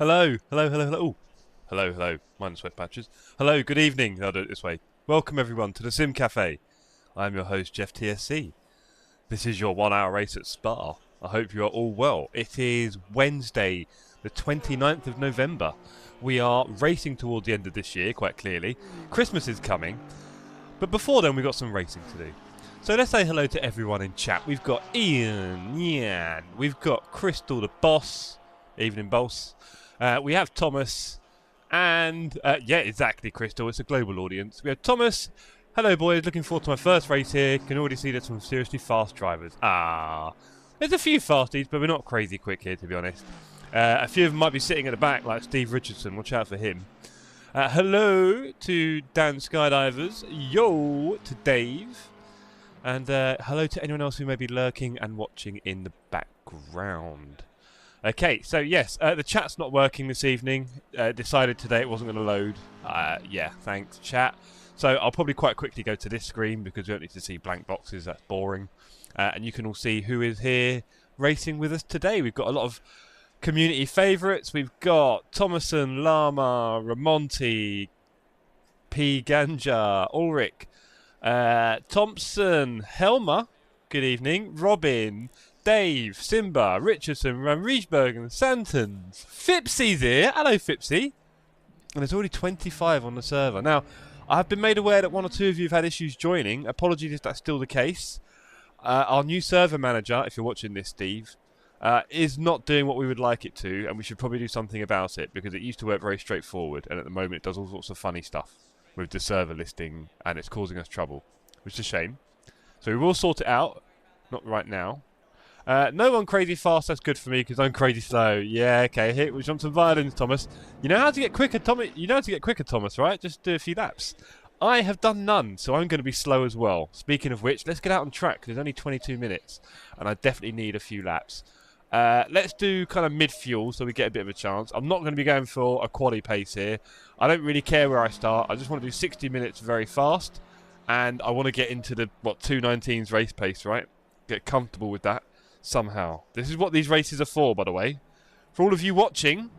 Hello, hello, hello, hello. Ooh. Hello, hello. Minus sweat patches. Hello, good evening. I'll do it this way. Welcome everyone to the Sim Cafe. I'm your host, Jeff TSC. This is your 1 hour race at Spa. I hope you are all well. It is Wednesday, the 29th of November. We are racing towards the end of this year, quite clearly. Christmas is coming. But before then, we've got some racing to do. So let's say hello to everyone in chat. We've got Ian, Yan. We've got Crystal, the boss. Evening, boss. We have Thomas. And, yeah, exactly, Crystal. It's a global audience. We have Thomas. Hello, boys. Looking forward to my first race here. Can already see there's some seriously fast drivers. There's a few fasties, but we're not crazy quick here, to be honest. A few of them might be sitting at the back, like Steve Richardson. Watch out for him. Hello to Dan Skydivers. Yo to Dave. And hello to anyone else who may be lurking and watching in the background. Okay, so yes, the chat's not working this evening. Decided today it wasn't going to load. Yeah, thanks, chat. So I'll probably quite quickly go to this screen because we don't need to see blank boxes. That's boring. And you can all see who is here racing with us today. We've got a lot of community favourites. We've got Thomason, Lama, Ramonti, P. Ganja, Ulrich, Thompson, Helmer, good evening, Robin, Dave, Simba, Richardson, Van Riesbergen, Santons, Fipsy's here. Hello, Fipsy. And there's already 25 on the server. Now, I've been made aware that one or two of you have had issues joining. Apologies if that's still the case. Our new server manager, if you're watching this, Steve, is not doing what we would like it to, and we should probably do something about it because it used to work very straightforward, and at the moment it does all sorts of funny stuff with the server listing, and it's causing us trouble, which is a shame. So we will sort it out. Not right now. No one crazy fast, that's good for me because I'm crazy slow. Yeah, okay, hit with some violence, Thomas. You know how to get quicker, Thomas, right? Just do a few laps. I have done none, so I'm going to be slow as well. Speaking of which, let's get out on track. There's only 22 minutes, and I definitely need a few laps. Let's do kind of mid-fuel so we get a bit of a chance. I'm not going to be going for a quali pace here. I don't really care where I start. I just want to do 60 minutes very fast, and I want to get into the, 2:19's race pace, right? Get comfortable with that. Somehow. This is what these races are for, by the way. For all of you watching,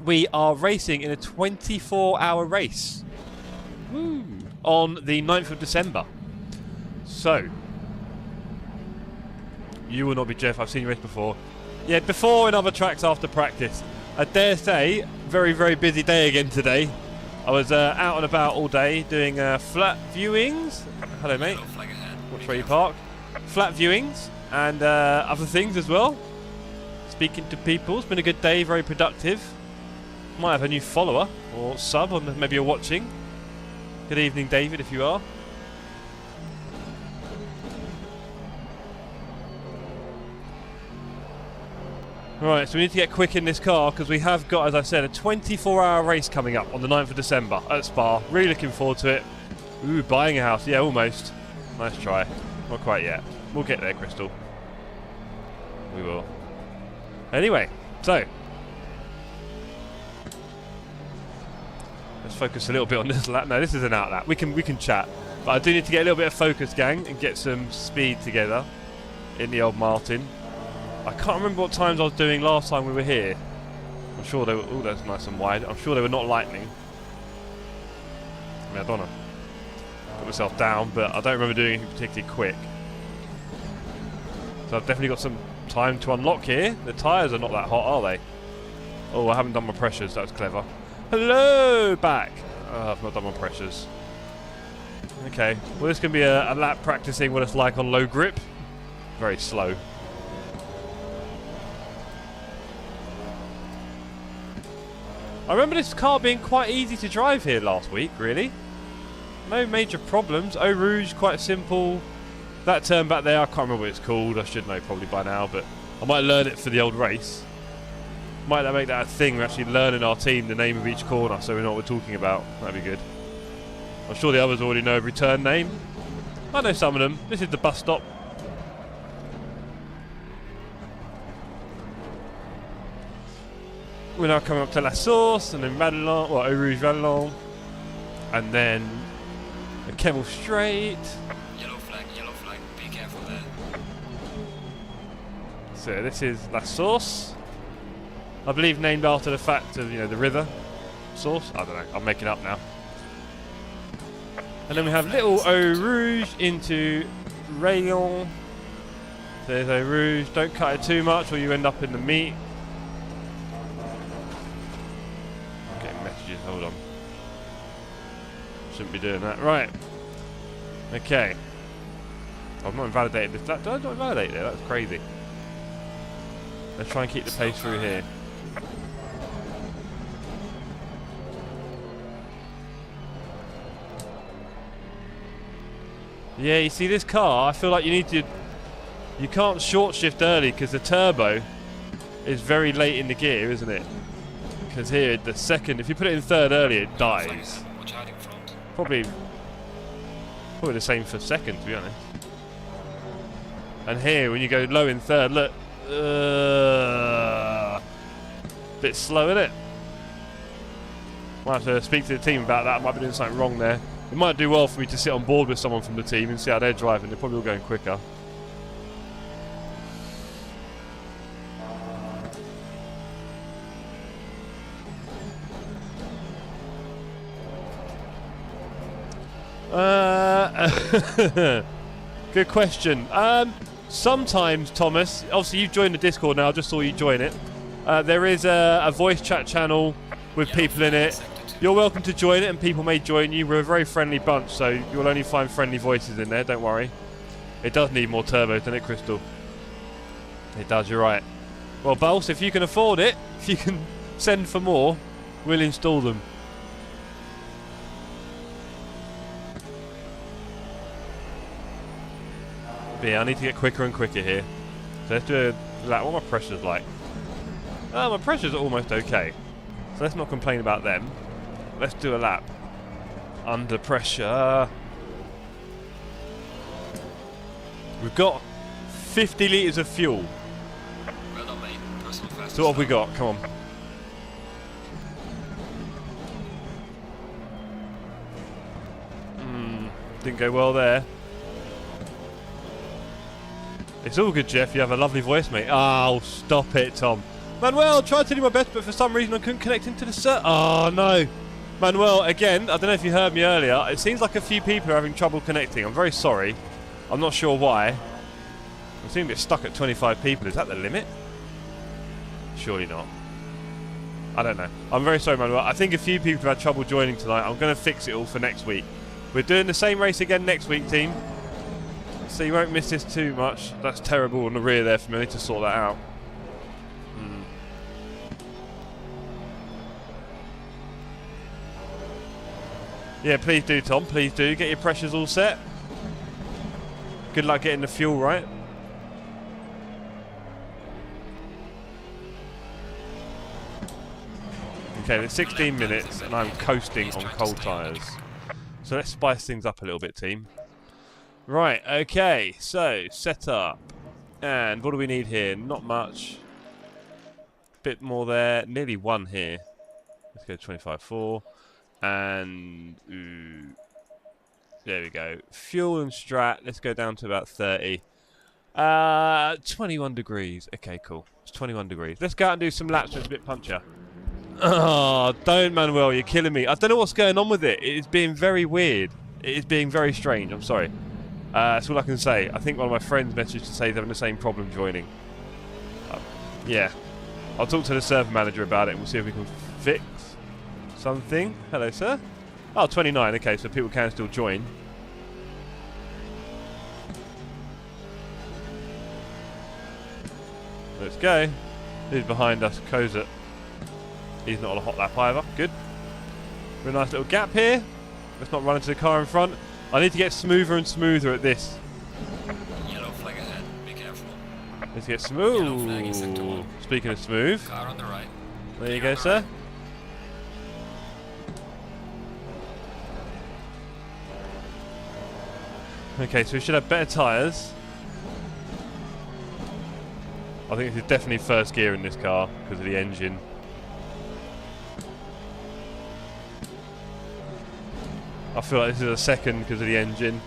we are racing in a 24-hour race. Woo. On the 9th of December. So, you will not be Jeff. I've seen you race before. Yeah, before in other tracks after practice. I dare say, very, very busy day again today. I was out and about all day doing flat viewings. Hello, mate. Watch where you park. Flat viewings. And other things as well. Speaking to people. It's been a good day, very productive. Might have a new follower or sub, or maybe you're watching. Good evening, David, if you are. Right, so we need to get quick in this car because we have got, as I said, a 24-hour race coming up on the 9th of December at Spa. Really looking forward to it. Ooh, buying a house. Yeah, almost. Nice try. Not quite yet. We'll get there, Crystal. We will. Anyway, so let's focus a little bit on this lap. No, this is an out lap. We can chat, but I do need to get a little bit of focus, gang, and get some speed together in the old Martin. I can't remember what times I was doing last time we were here. I'm sure they were. Oh, that's nice and wide. I'm sure they were not lightning. I mean, I don't know. Put myself down, but I don't remember doing anything particularly quick. So I've definitely got some time to unlock here. The tyres are not that hot, are they? Oh, I haven't done my pressures. That was clever. Hello, back. Oh, I've not done my pressures. Okay. Well, this can be a lap practicing what it's like on low grip. Very slow. I remember this car being quite easy to drive here last week, really. No major problems. Eau Rouge, quite simple. That turn back there, I can't remember what it's called. I should know probably by now, but I might learn it for the old race. Might make that a thing. We're actually learning our team the name of each corner so we know what we're talking about. That'd be good. I'm sure the others already know every turn name. I know some of them. This is the bus stop. We're now coming up to La Source and then Madelon, or Eau Rouge Madelon. And then the Kemmel Straight. Yellow flag, be careful there. So this is La Source. I believe named after the fact of, you know, the river source. I don't know. I'm making up now. And then we have little Eau Rouge into Rayon. There's Eau Rouge. Don't cut it too much or you end up in the meat. Getting messages. Hold on. Shouldn't be doing that. Right. Okay. I've not invalidated this. Did I not invalidate it? That's crazy. Let's try and keep the pace through here. Yeah, you see this car, I feel like you need to... You can't short shift early because the turbo is very late in the gear, isn't it? Because here, the second, if you put it in third early, it dies. Probably the same for second, to be honest. And here, when you go low in third, look. Bit slow, isn't it? Might have to speak to the team about that. I might be doing something wrong there. It might do well for me to sit on board with someone from the team and see how they're driving. They're probably all going quicker. Good question. Sometimes, Thomas, obviously you've joined the Discord now, I just saw you join it. There is a voice chat channel with people in it. You're welcome to join it and people may join you. We're a very friendly bunch, so you'll only find friendly voices in there, don't worry. It does need more turbo, doesn't it, Crystal? It does, you're right. Well, Bulse, if you can afford it, if you can send for more, we'll install them. But yeah, I need to get quicker and quicker here. So let's do a lap. What are my pressures like? Oh, my pressures are almost okay. So let's not complain about them. Let's do a lap. Under pressure. We've got 50 litres of fuel. Well done, mate. Personal fastest. So what have we got? Come on. Didn't go well there. It's all good, Jeff. You have a lovely voice, mate. Oh, stop it, Tom. Manuel, tried to do my best, but for some reason I couldn't connect into the server. Oh, no. Manuel, again, I don't know if you heard me earlier. It seems like a few people are having trouble connecting. I'm very sorry. I'm not sure why. I seem to get stuck at 25 people. Is that the limit? Surely not. I don't know. I'm very sorry, Manuel. I think a few people have had trouble joining tonight. I'm going to fix it all for next week. We're doing the same race again next week, team. So you won't miss this too much. That's terrible on the rear there for me. I need to sort that out. Yeah, please do, Tom. Please do. Get your pressures all set. Good luck getting the fuel right. Okay, it's 16 minutes and I'm coasting on cold tyres. So let's spice things up a little bit, team. Right, okay. So, set up. And what do we need here? Not much. Bit more there. Nearly one here. Let's go 25.4. And there we go. Fuel and strat. Let's go down to about 30. 21 degrees. Okay, cool. It's 21 degrees. Let's go out and do some laps so it's a bit punchier. Oh, don't, Manuel. You're killing me. I don't know what's going on with it. It is being very weird. It is being very strange. I'm sorry. That's all I can say. I think one of my friends messaged to say they're having the same problem joining. Yeah. I'll talk to the server manager about it and we'll see if we can fix something. Hello, sir. Oh, 29. Okay, so people can still join. Let's go. Who's behind us? Kozat. He's not on a hot lap either. Good. Very nice little gap here. Let's not run into the car in front. I need to get smoother and smoother at this. Yellow flag ahead. Be careful. Let's get smooth. Speaking of smooth. Car on the right. There you go, sir. Okay, so we should have better tyres. I think this is definitely first gear in this car because of the engine. I feel like this is a second because of the engine.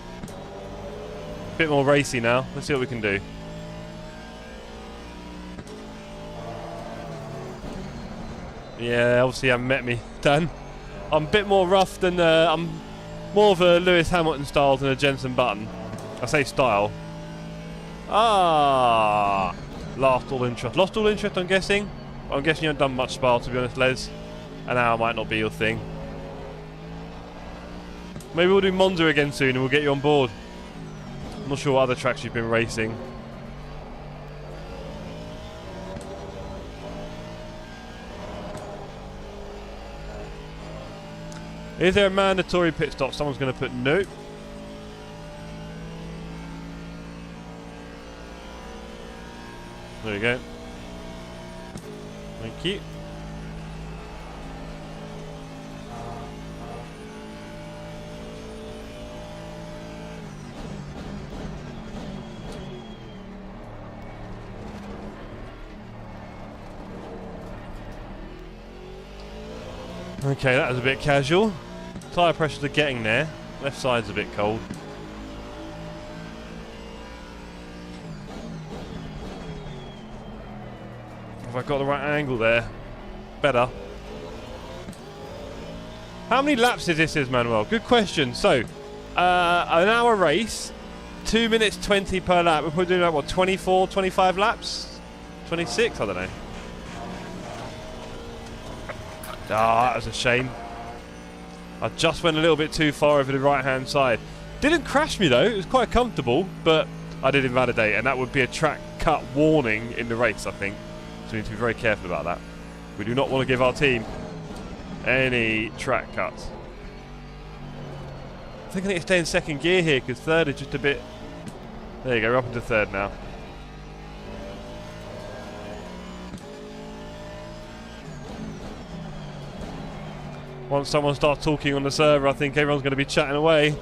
A bit more racy now. Let's see what we can do. Yeah, obviously you haven't met me, Dan. I'm a bit more rough than, I'm more of a Lewis Hamilton style than a Jensen Button. I say style. Ah, lost all interest. Lost all interest, I'm guessing. I'm guessing you haven't done much Spa, to be honest, Les. An hour might not be your thing. Maybe we'll do Monza again soon and we'll get you on board. I'm not sure what other tracks you've been racing. Is there a mandatory pit stop? Someone's going to put nope. There we go. Thank you. Okay, that was a bit casual. Tyre pressures are getting there. Left side's a bit cold. Have I got the right angle there? Better. How many laps is this, Manuel? Good question. So, an hour race, 2 minutes 20 per lap. We're probably doing like, what, 24, 25 laps? 26? I don't know. Ah, that was a shame. I just went a little bit too far over the right-hand side. Didn't crash me, though. It was quite comfortable, but I did invalidate, and that would be a track cut warning in the race, I think. So we need to be very careful about that. We do not want to give our team any track cuts. I think I need to stay in second gear here, because third is just a bit... There you go, we're up into third now. Once someone starts talking on the server, I think everyone's going to be chatting away.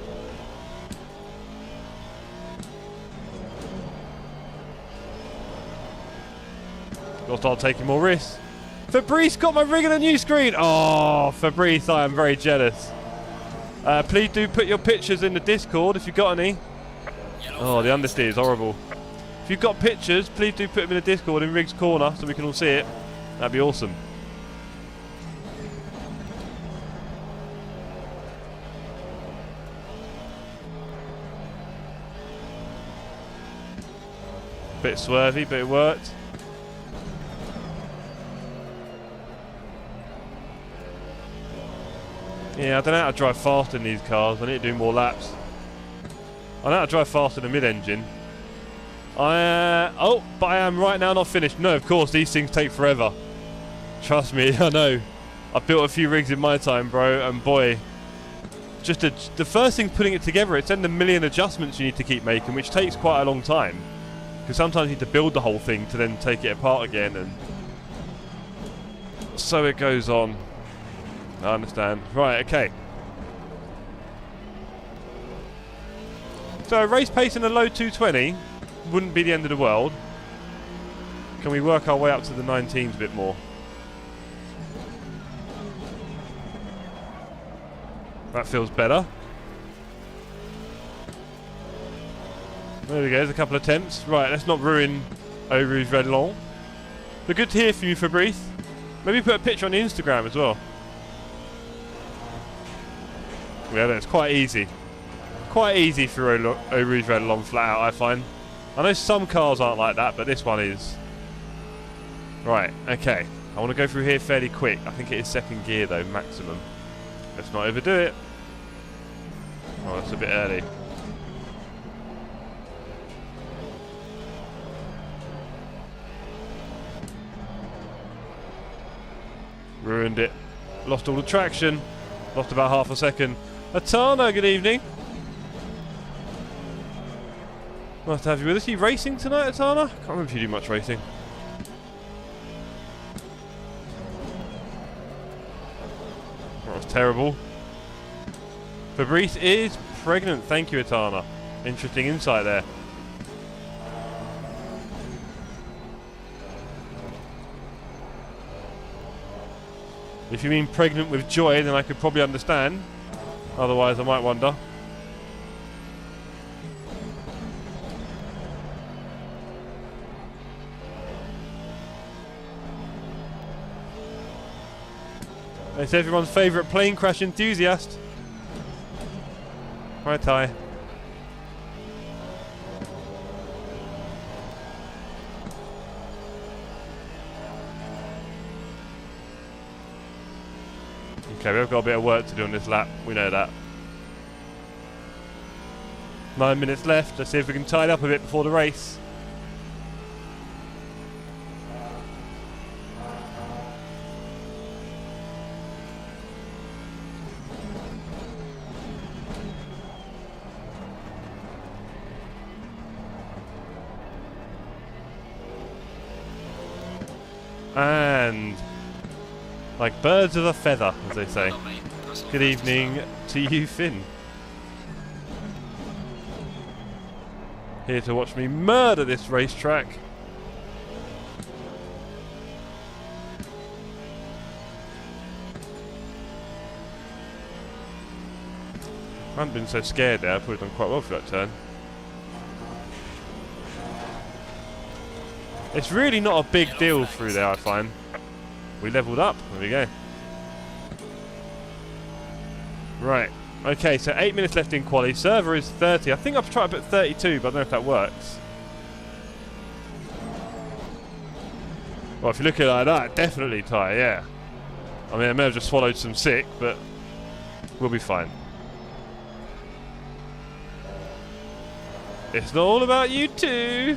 Got to start taking more risks. Fabrice got my rig on a new screen. Oh, Fabrice, I am very jealous. Please do put your pictures in the Discord if you've got any. Oh, the understeer is horrible. If you've got pictures, please do put them in the Discord in Rig's Corner so we can all see it. That'd be awesome. Bit swervy, but it worked. Yeah, I don't know how to drive fast in these cars. I need to do more laps. I know how to drive fast in the mid-engine. Oh, but I am right now not finished. No, of course, these things take forever. Trust me, I know. I've built a few rigs in my time, bro, and boy, just the first thing putting it together, it's then the million adjustments you need to keep making, which takes quite a long time. Because sometimes you need to build the whole thing to then take it apart again, and so it goes on. I understand. Right, okay. So a race pace in a low 220 wouldn't be the end of the world. Can we work our way up to the 19s a bit more? That feels better. There we go, there's a couple of attempts. Right, let's not ruin Eau Rouge Red Long. But good to hear from you, Fabrice. Maybe put a picture on the Instagram as well. Yeah, that's quite easy. Quite easy for Eau Rouge Red Long flat out, I find. I know some cars aren't like that, but this one is. Right, okay. I want to go through here fairly quick. I think it is second gear though, maximum. Let's not overdo it. Oh, that's a bit early. Ruined it. Lost all the traction. Lost about half a second. Atana, good evening. Nice to have you with us. Are you racing tonight, Atana? Can't remember if you do much racing. That was terrible. Fabrice is pregnant. Thank you, Atana. Interesting insight there. If you mean pregnant with joy, then I could probably understand. Otherwise, I might wonder. It's everyone's favourite plane crash enthusiast. Hi, Ty. Okay, we've got a bit of work to do on this lap. We know that. 9 minutes left. Let's see if we can tie it up a bit before the race. And like birds of a feather, as they say. Good evening to you, Finn. Here to watch me murder this racetrack. I haven't been so scared there. I've probably done quite well for that turn. It's really not a big deal through there, I find. We leveled up. There we go. Right. Okay, so 8 minutes left in quali. Server is 30. I think I've tried to put 32, but I don't know if that works. Well, if you look at it like that, definitely Ty, yeah. I mean, I may have just swallowed some sick, but we'll be fine. It's not all about you two.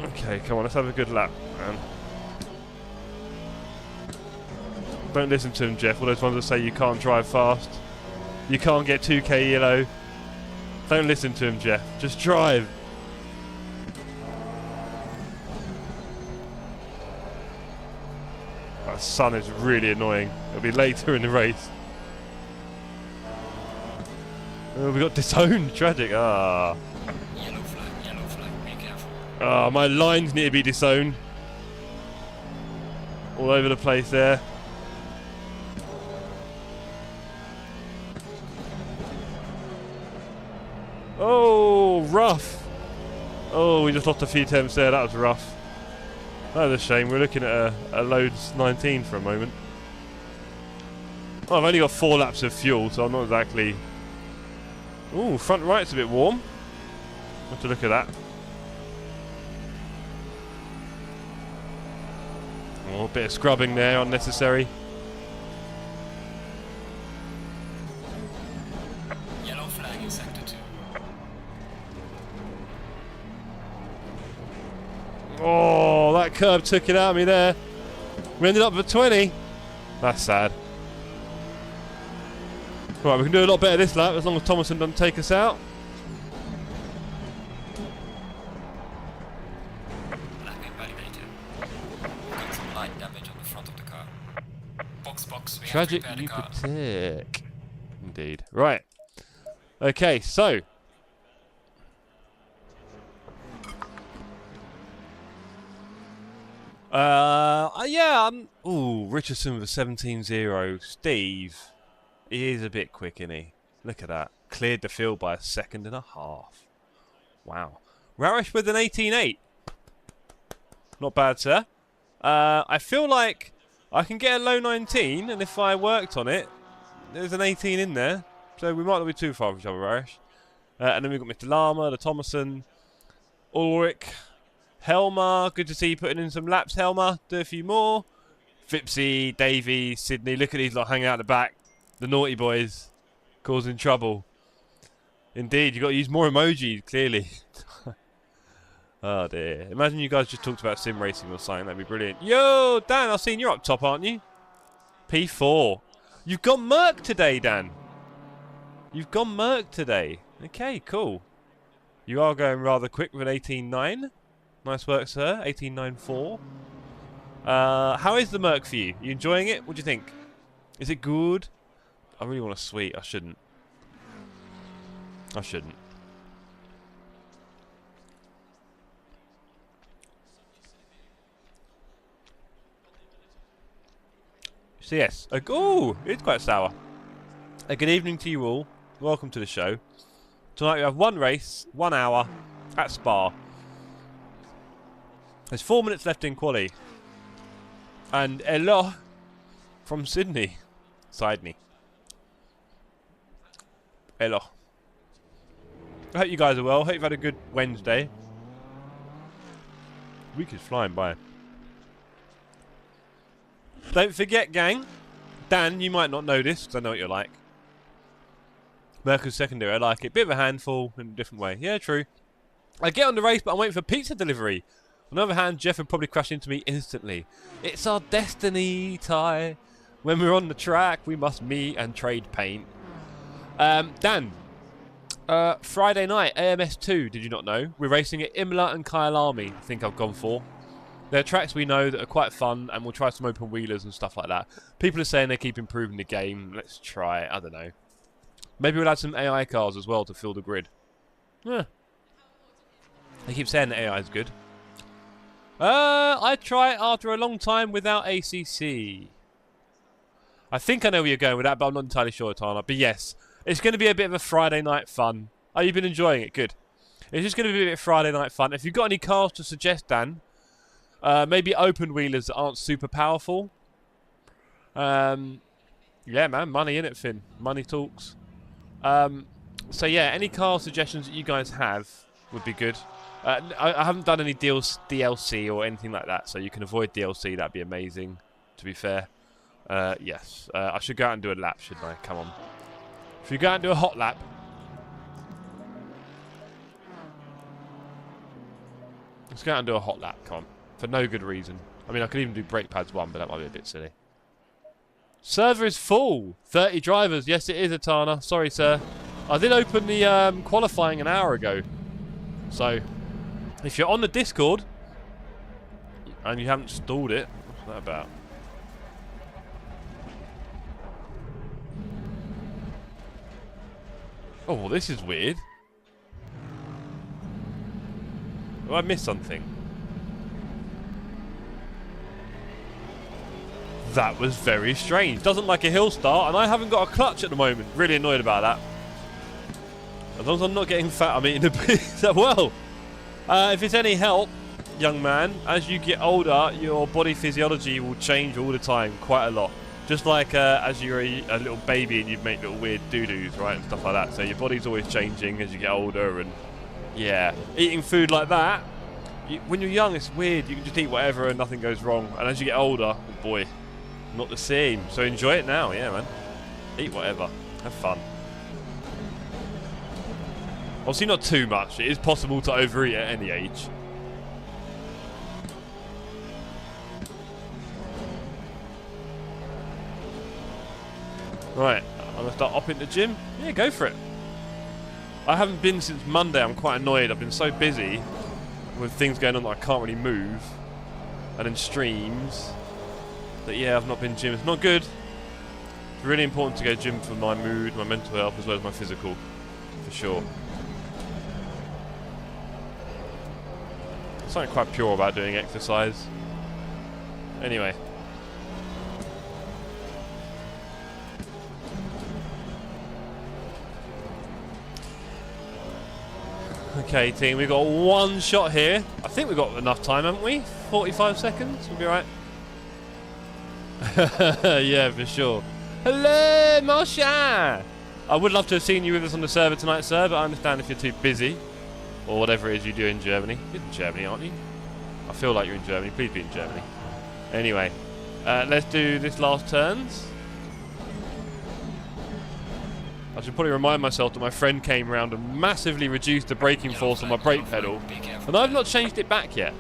Okay, come on, let's have a good lap, man. Don't listen to him, Jeff. All those ones that say you can't drive fast. You can't get 2k yellow. Don't listen to him, Jeff. Just drive. That sun is really annoying. It'll be later in the race. Oh, we got disowned. Tragic. Ah. Yellow flag, be careful. Ah, my lines need to be disowned. All over the place there. Oh, rough. Oh, we just lost a few temps there. That was rough. That was a shame. We're looking at a loads 19 for a moment. Oh, I've only got 4 laps of fuel, so I'm not exactly... Ooh, front right's a bit warm. Have to look at that. Oh, a bit of scrubbing there, unnecessary. Yellow flag in sector 2. Oh, that curb took it out of me there. We ended up with 20. That's sad. Right, we can do a lot better this lap as long as Thomason doesn't take us out. Lap invalidated. Got some light damage on the front of the car. Box, we Tragic have to repair the car. Logitech. Indeed. Right. Okay, so. Yeah, ooh, Richardson with a 17-0. Steve. He is a bit quick, isn't he? Look at that. Cleared the field by 1.5 seconds. Wow. Rarish with an 18.8. Not bad, sir. I feel like I can get a low 19, and if I worked on it, there's an 18 in there. So we might not be too far from each other, Rarish. And then we've got Mr. Lama, the Thomason, Ulrich, Helmer. Good to see you putting in some laps, Helmer. Do a few more. Fipsy, Davey, Sydney. Look at these lot hanging out the back. The naughty boys causing trouble. Indeed, you've got to use more emojis, clearly. Oh dear. Imagine you guys just talked about sim racing or something. That'd be brilliant. Yo, Dan, I've seen you're up top, aren't you? P4. You've got Merc today, Dan. You've gone Merc today. Okay, cool. You are going rather quick with an 18.9. Nice work, sir. 18.94. How is the Merc for you? You enjoying it? What do you think? Is it good? I really want a sweet. I shouldn't. I shouldn't. So yes. Oh, it's quite sour. A good evening to you all. Welcome to the show. Tonight we have one race, 1 hour at Spa. There's 4 minutes left in quali. And hello from Sydney. Sydney. Hello. I hope you guys are well. Hope you've had a good Wednesday. Week is flying by. Don't forget, gang. Dan, you might not know this, because I know what you're like. Mercury's secondary, I like it. Bit of a handful in a different way. Yeah, true. I get on the race, but I'm waiting for pizza delivery. On the other hand, Jeff would probably crash into me instantly. It's our destiny, Ty. When we're on the track, we must meet and trade paint. Dan, Friday night, AMS2, did you not know? We're racing at Imola and Kyalami, I think I've gone for. There are tracks we know that are quite fun, and we'll try some open wheelers and stuff like that. People are saying they keep improving the game. Let's try it. I don't know. Maybe we'll add some AI cars as well to fill the grid. Yeah. They keep saying that AI is good. I'd try it after a long time without ACC. I think I know where you're going with that, but I'm not entirely sure, Tana. But yes, it's going to be a bit of a Friday night fun. Oh, you've been enjoying it? Good. It's just going to be a bit of Friday night fun. If you've got any cars to suggest, Dan, maybe open wheelers that aren't super powerful. Yeah, man, money in it, Finn. Money talks. So yeah, any car suggestions that you guys have would be good. I haven't done any DLC or anything like that, so you can avoid DLC. That'd be amazing, to be fair. Yes, I should go out and do a lap, shouldn't I? Come on. Should we go out and do a hot lap? Let's go out and do a hot lap, come on. For no good reason. I mean, I could even do brake pads 1, but that might be a bit silly. Server is full. 30 drivers. Yes, it is, Atana. Sorry, sir. I did open the qualifying an hour ago. So, if you're on the Discord and you haven't installed it, what's that about? Oh, well, this is weird. Oh, I missed something. That was very strange. Doesn't like a hill start, and I haven't got a clutch at the moment. Really annoyed about that. As long as I'm not getting fat, I'm eating a pizza. Well, if it's any help, young man, as you get older, your body physiology will change all the time, quite a lot. Just like as you're a little baby and you make little weird doo-doos, right, and stuff like that. So your body's always changing as you get older, and yeah, eating food like that. When you're young, it's weird. You can just eat whatever and nothing goes wrong. And as you get older, oh boy, not the same. So enjoy it now, yeah, man. Eat whatever. Have fun. Obviously not too much. It is possible to overeat at any age. Right, I'm going to start upping the gym. Yeah, go for it. I haven't been since Monday. I'm quite annoyed. I've been so busy with things going on that I can't really move. And then streams. That, yeah, I've not been gym. It's not good. It's really important to go gym for my mood, my mental health, as well as my physical. For sure. Something quite pure about doing exercise. Anyway. Okay, team, we've got one shot here. I think we've got enough time, haven't we? 45 seconds, we'll be right. Yeah, for sure. Hello, Moshe! I would love to have seen you with us on the server tonight, sir, but I understand if you're too busy. Or whatever it is you do in Germany. You're in Germany, aren't you? I feel like you're in Germany. Please be in Germany. Anyway, let's do this last turns. I should probably remind myself that my friend came around and massively reduced the braking force on my brake pedal. And I've not changed it back yet.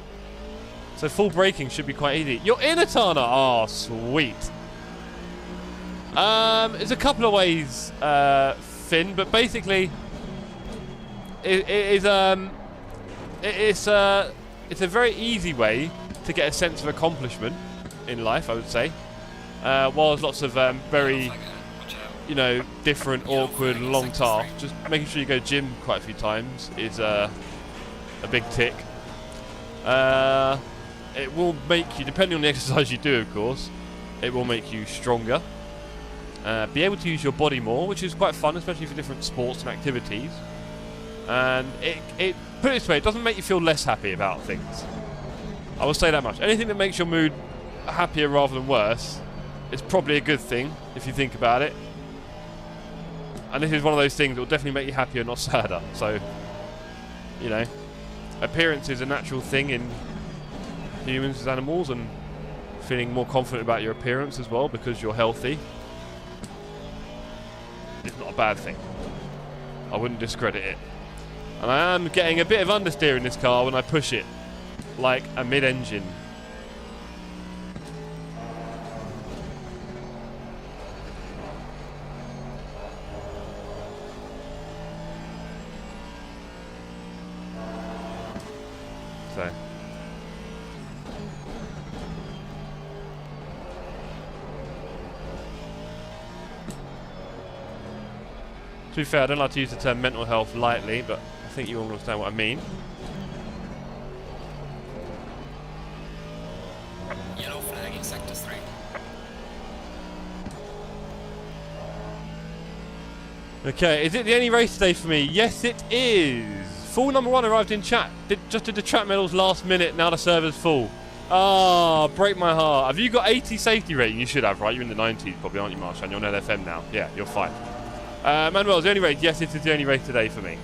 So full braking should be quite easy. You're in Atana! Oh, sweet. There's a couple of ways, Finn, but basically it's a very easy way to get a sense of accomplishment in life, I would say. While there's lots of very, you know, different, awkward, long tasks, just making sure you go gym quite a few times is a big tick. It will make you, depending on the exercise you do, of course, it will make you stronger. Be able to use your body more, which is quite fun, especially for different sports and activities. And it put it this way, it doesn't make you feel less happy about things. I will say that much. Anything that makes your mood happier rather than worse is probably a good thing, if you think about it. And this is one of those things that will definitely make you happier, not sadder. So, you know, appearance is a natural thing in humans as animals, and feeling more confident about your appearance as well because you're healthy is not a bad thing. I wouldn't discredit it. And I am getting a bit of understeer in this car when I push it, like a mid-engine. So. To be fair, I don't like to use the term mental health lightly, but I think you all understand what I mean. Yellow flag in sector 3. Okay, is it the only race today for me? Yes, it is. Full number 1 arrived in chat. Just did the track medals last minute, now the server's full. Ah, break my heart. Have you got 80 safety rating? You should have, right? You're in the 90s probably, aren't you, Marshall? You're on LFM now. Yeah, you're fine. Manuel's the only race. Yes, it is the only race today for me.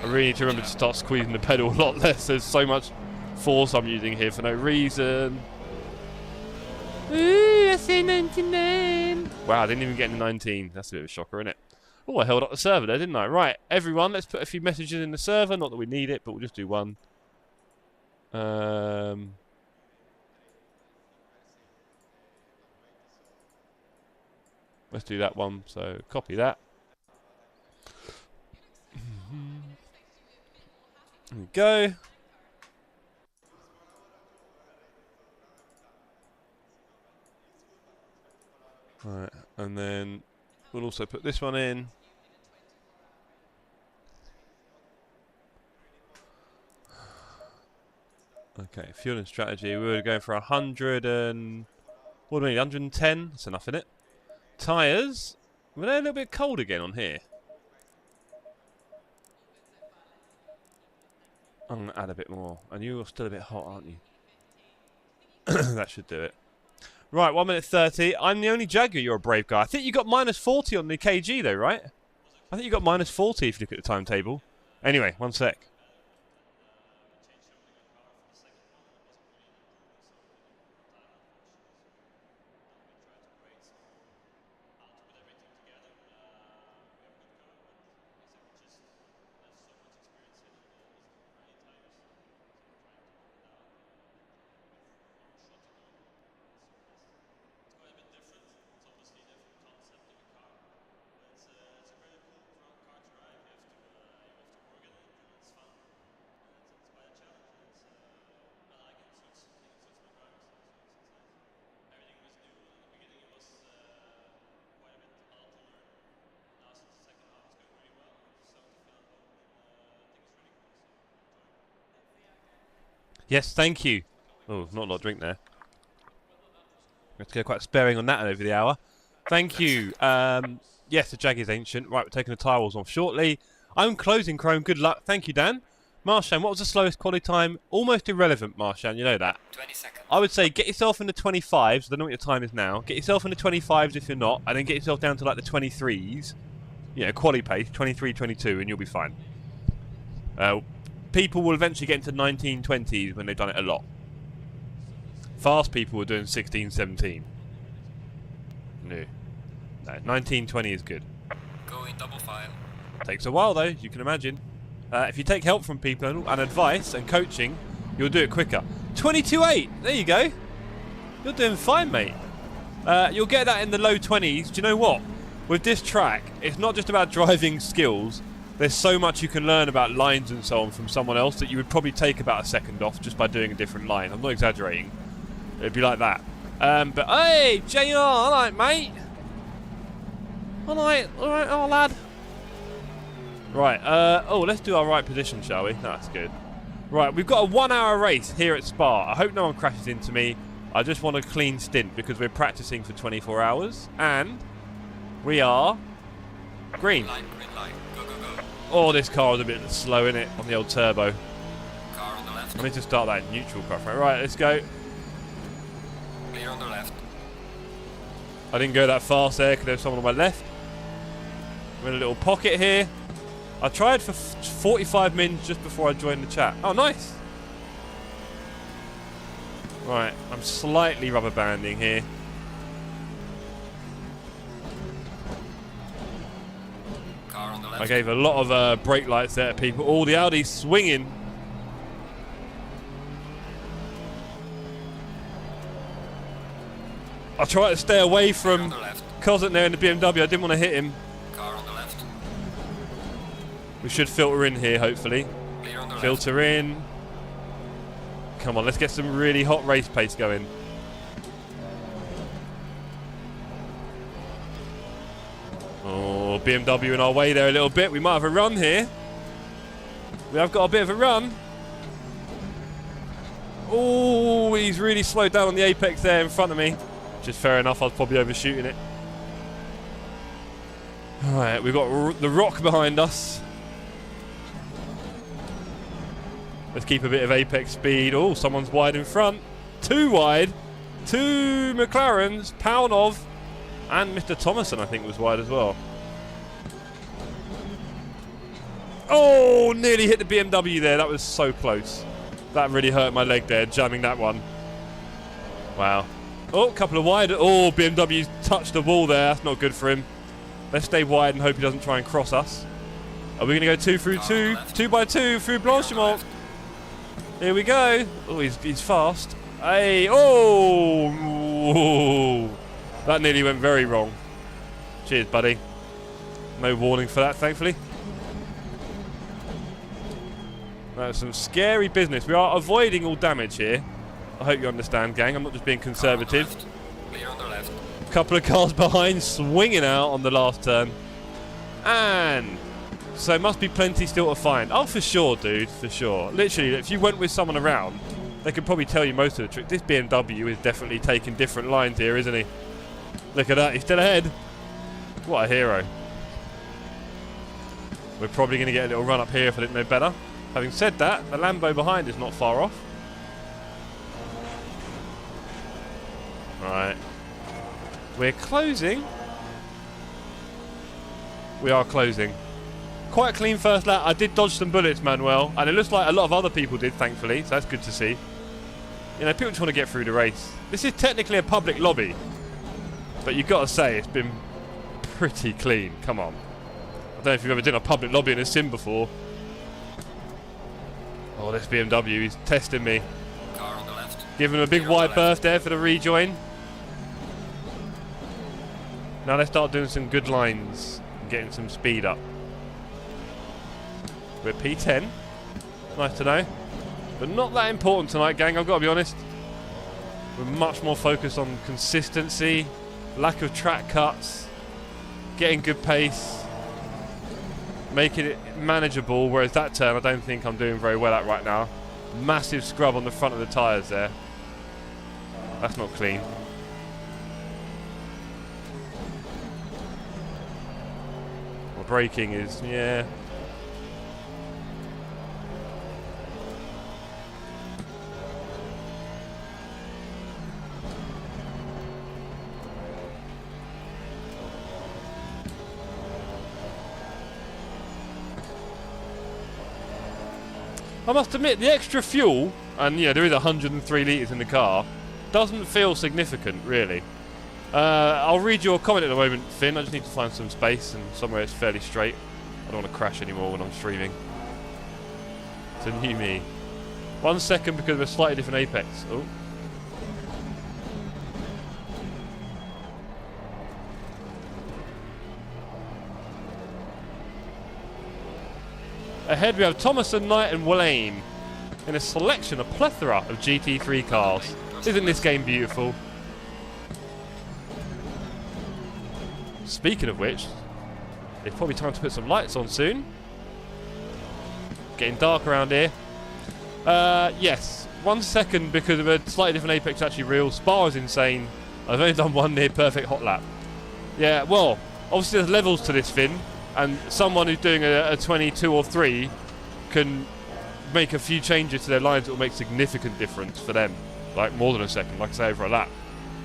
I really need to remember to start squeezing the pedal a lot less. There's so much force I'm using here for no reason. Ooh, I say 99. Wow, I didn't even get in the 19. That's a bit of a shocker, isn't it? Oh, I held up the server there, didn't I? Right, everyone, let's put a few messages in the server. Not that we need it, but we'll just do one. Let's do that one. So, copy that. There we go. Right, and then we'll also put this one in. Okay, fueling strategy. We were going for 100 and... What do we need? 110? That's enough, isn't it? Tyres. Well, they're a little bit cold again on here. I'm going to add a bit more. And you're still a bit hot, aren't you? That should do it. Right, 1 minute 30. I'm the only Jaguar. You're a brave guy. I think you got minus 40 on the KG, though, right? I think you got minus 40 if you look at the timetable. Anyway, 1 sec. Yes, thank you. Oh, not a lot of drink there. We have to go quite sparing on that over the hour. Thank you. Yes, the Jag is ancient. Right, we're taking the tyre walls off shortly. I'm closing Chrome. Good luck. Thank you, Dan. Marshan, what was the slowest quality time? Almost irrelevant, Marshan. You know that. 20 seconds. I would say get yourself in the 25s. I don't know what your time is now. Get yourself in the 25s if you're not, and then get yourself down to like the 23s. You know, quali pace, 23, 22, and you'll be fine. People will eventually get into 1920s when they've done it a lot. Fast people were doing 16, 17. No. 1920 is good. Go in double file. Takes a while though, you can imagine. If you take help from people and advice and coaching, you'll do it quicker. 22.8, there you go. You're doing fine, mate. You'll get that in the low 20s. Do you know what? With this track, it's not just about driving skills. There's so much you can learn about lines and so on from someone else that you would probably take about a second off just by doing a different line. I'm not exaggerating. It'd be like that. But hey, JR, alright, mate. Alright, oh lad. Right, oh, let's do our right position, shall we? That's good. Right, we've got a 1 hour race here at Spa. I hope no one crashes into me. I just want a clean stint because we're practicing for 24 hours. And we are green. Green light, go, go, go. Oh, this car is a bit slow, isn't it? On the old turbo. left. I need to start that neutral car frame. Right, let's go. Clear on the left. I didn't go that fast there because there's someone on my left. I'm in a little pocket here. I tried for 45 mins just before I joined the chat. Oh, nice. Right, I'm slightly rubber banding here. Car on the left. I gave a lot of brake lights there to people. Oh, the Audi's swinging. I try to stay away from Cosent there in the BMW. I didn't want to hit him. Car on the left. We should filter in here, hopefully. Clear on the Filter in. Come on, let's get some really hot race pace going. Oh, BMW in our way there a little bit. We might have a run here. We have got a bit of a run. Oh, he's really slowed down on the apex there in front of me. Which is fair enough, I was probably overshooting it. Alright, we've got the rock behind us. Let's keep a bit of apex speed. Oh, someone's wide in front. Too wide. Two McLarens, Paunov, and Mr. Thomason, I think, was wide as well. Oh, nearly hit the BMW there. That was so close. That really hurt my leg there, jamming that one. Wow. Oh, a couple of wide. Oh, BMW's touched the wall there. That's not good for him. Let's stay wide and hope he doesn't try and cross us. Are we going to go 2 through 2? 2 by 2 through Blanchimont. Here we go. Oh, he's fast. Hey, oh! Ooh. That nearly went very wrong. Cheers, buddy. No warning for that, thankfully. That's some scary business. We are avoiding all damage here. I hope you understand, gang. I'm not just being conservative. Clear on the left. Couple of cars behind, swinging out on the last turn. And so must be plenty still to find. Oh, for sure, dude, for sure. Literally, if you went with someone around, they could probably tell you most of the tricks. This BMW is definitely taking different lines here, isn't he? Look at that, he's still ahead. What a hero. We're probably going to get a little run up here if I didn't know better. Having said that, the Lambo behind is not far off. Right. We're closing. We are closing. Quite a clean first lap. I did dodge some bullets, Manuel, and it looks like a lot of other people did, thankfully, so that's good to see. You know, people just want to get through the race. This is technically a public lobby, but you've got to say it's been pretty clean. Come on. I don't know if you've ever done a public lobby in a sim before. Oh, this BMW, he's testing me. Car on the left. Give him a big wide berth there for the rejoin. Now let's start doing some good lines and getting some speed up. We're P10. Nice to know. But not that important tonight, gang, I've got to be honest. We're much more focused on consistency, lack of track cuts, getting good pace, making it manageable, whereas that turn I don't think I'm doing very well at right now. Massive scrub on the front of the tyres there. That's not clean. Well, braking is, yeah. I must admit, the extra fuel, and yeah, there is 103 litres in the car, doesn't feel significant, really. I'll read your comment at the moment, Finn. I just need to find some space and somewhere it's fairly straight. I don't want to crash anymore when I'm streaming. It's a new me. 1 second because of a slightly different apex. Oh. Ahead we have Thomason, Knight and Wallane in a selection, a plethora of GT3 cars. Isn't this game beautiful? Speaking of which, it's probably time to put some lights on soon. Getting dark around here. Yes, 1 second because of a slightly different apex, actually real. Spa is insane. I've only done one near perfect hot lap. Yeah, well, obviously there's levels to this, Finn. And someone who's doing a 22 or 3 can make a few changes to their lines that will make significant difference for them, like more than a second, like I say, over a lap.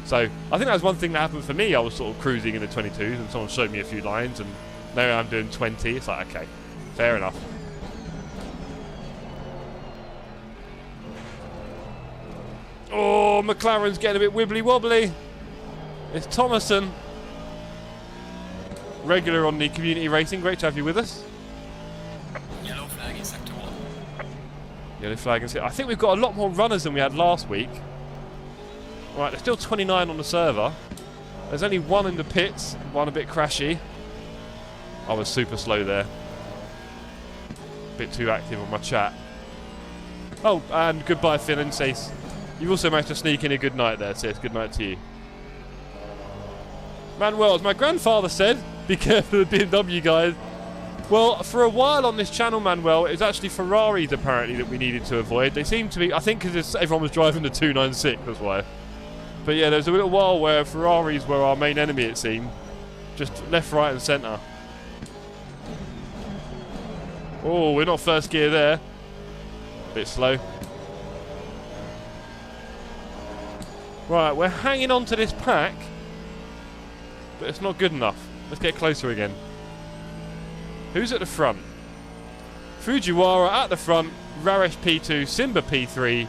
So I think that was one thing that happened for me. I was sort of cruising in the 22s and someone showed me a few lines, and now I'm doing 20. It's like, okay, fair enough. Oh, McLaren's getting a bit wibbly wobbly. It's Thomason. Regular on the community racing. Great to have you with us. Yellow flag in sector 1. Yellow flag in sector. I think we've got a lot more runners than we had last week. Right, there's still 29 on the server. There's only one in the pits, one a bit crashy. I was super slow there. Bit too active on my chat. Oh, and goodbye, Finn and Sace. You've also managed to sneak in a good night there, Sace. Good night to you. Manuel, as my grandfather said, be careful of the BMW guys. Well, for a while on this channel, Manuel, it was actually Ferraris apparently that we needed to avoid. They seem to be, I think because everyone was driving the 296, that's why. But yeah, there was a little while where Ferraris were our main enemy, it seemed. Just left, right and centre. Oh, we're not first gear there. Bit slow. Right, we're hanging on to this pack, but it's not good enough. Let's get closer again. Who's at the front? Fujiwara at the front, Raresh P2, Simba P3,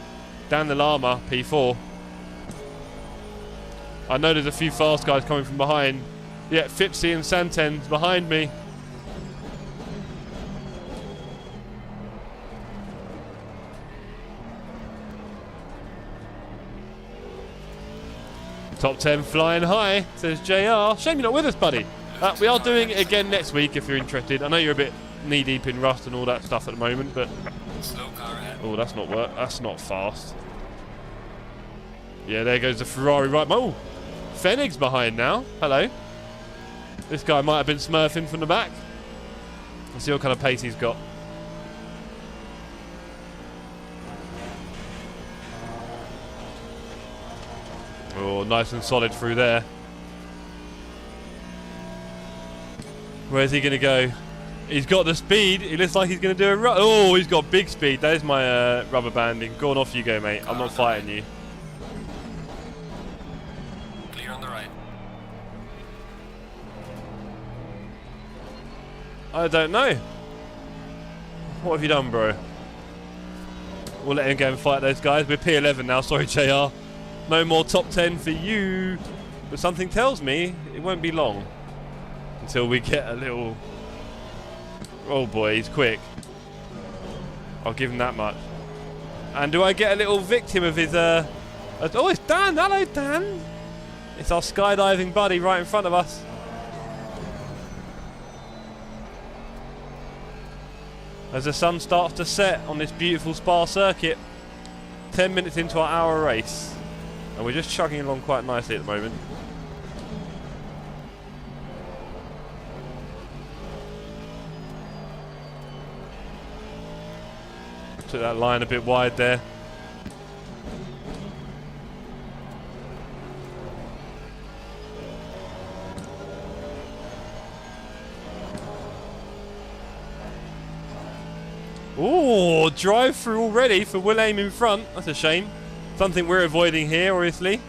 Dan the Llama P4. I know there's a few fast guys coming from behind. Yeah, Fipsy and Santen's behind me. Top 10 flying high, says JR. Shame you're not with us, buddy. We are doing it again next week if you're interested. I know you're a bit knee-deep in Rust and all that stuff at the moment, but... Slow car ahead. Oh, that's not work. That's not fast. Yeah, there goes the Ferrari right... Oh! Fenig's behind now. Hello. This guy might have been smurfing from the back. Let's see what kind of pace he's got. Oh, nice and solid through there. Where's he going to go? He's got the speed. He looks like he's going to do a run. Oh, he's got big speed. There's my rubber banding. Go on, off you go, mate. I'm not fighting you. Clear on the right. I don't know. What have you done, bro? We'll let him go and fight those guys. We're P11 now. Sorry, JR. No more top 10 for you. But something tells me it won't be long until we get a little... Oh boy, he's quick. I'll give him that much. And do I get a little victim of his... Oh, it's Dan. Hello, Dan. It's our skydiving buddy right in front of us. As the sun starts to set on this beautiful Spa circuit. 10 minutes into our hour race. And we're just chugging along quite nicely at the moment. Took that line a bit wide there. Ooh, drive through already for Will Aim in front. That's a shame. Something we're avoiding here, obviously.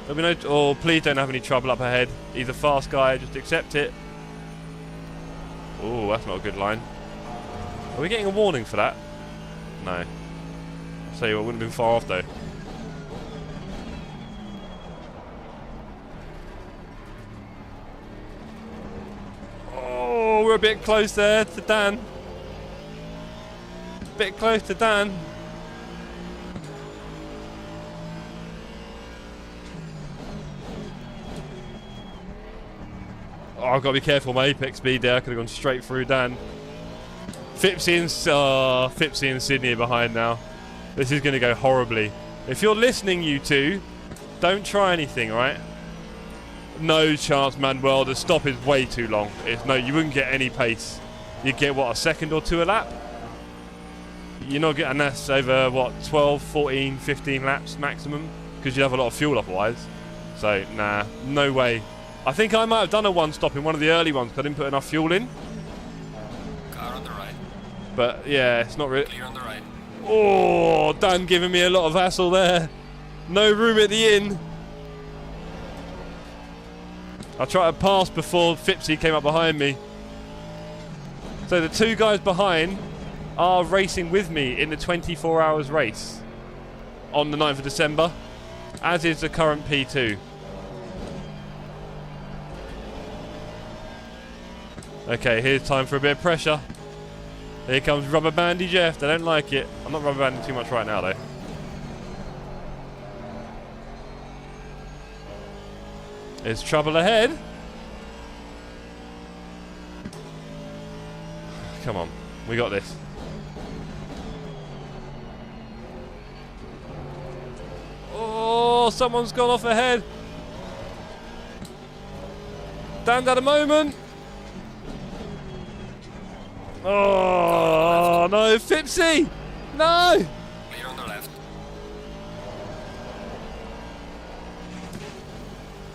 There'll be no... Oh, please don't have any trouble up ahead. He's a fast guy, just accept it. Oh, that's not a good line. Are we getting a warning for that? No. I'll tell you what, wouldn't have been far off though. Oh, we're a bit close there to Dan. Bit close to Dan. Oh, I've got to be careful my apex speed there. I could have gone straight through Dan. Fipsy and Sydney are behind now. This is going to go horribly. If you're listening, you two, don't try anything, alright? No chance, Manuel. The stop is way too long. You wouldn't get any pace. You'd get, what, a second or two a lap? You're not getting this over, what, 12, 14, 15 laps maximum? Because you'd have a lot of fuel otherwise. So, nah, no way. I think I might have done a one-stop in one of the early ones because I didn't put enough fuel in. Car on the right. But yeah, it's not really. Clear on the right. Oh, Dan giving me a lot of hassle there. No room at the inn. I tried to pass before Fipsy came up behind me. So the two guys behind are racing with me in the 24 hours race on the 9th of December, as is the current P2. Okay, here's time for a bit of pressure. Here comes Rubber Bandy Jeff. They don't like it. I'm not rubber banding too much right now, though. There's trouble ahead. Come on, we got this. Oh, someone's gone off ahead. Dan's at a moment. Oh, no, Fipsy! No! Clear on the left.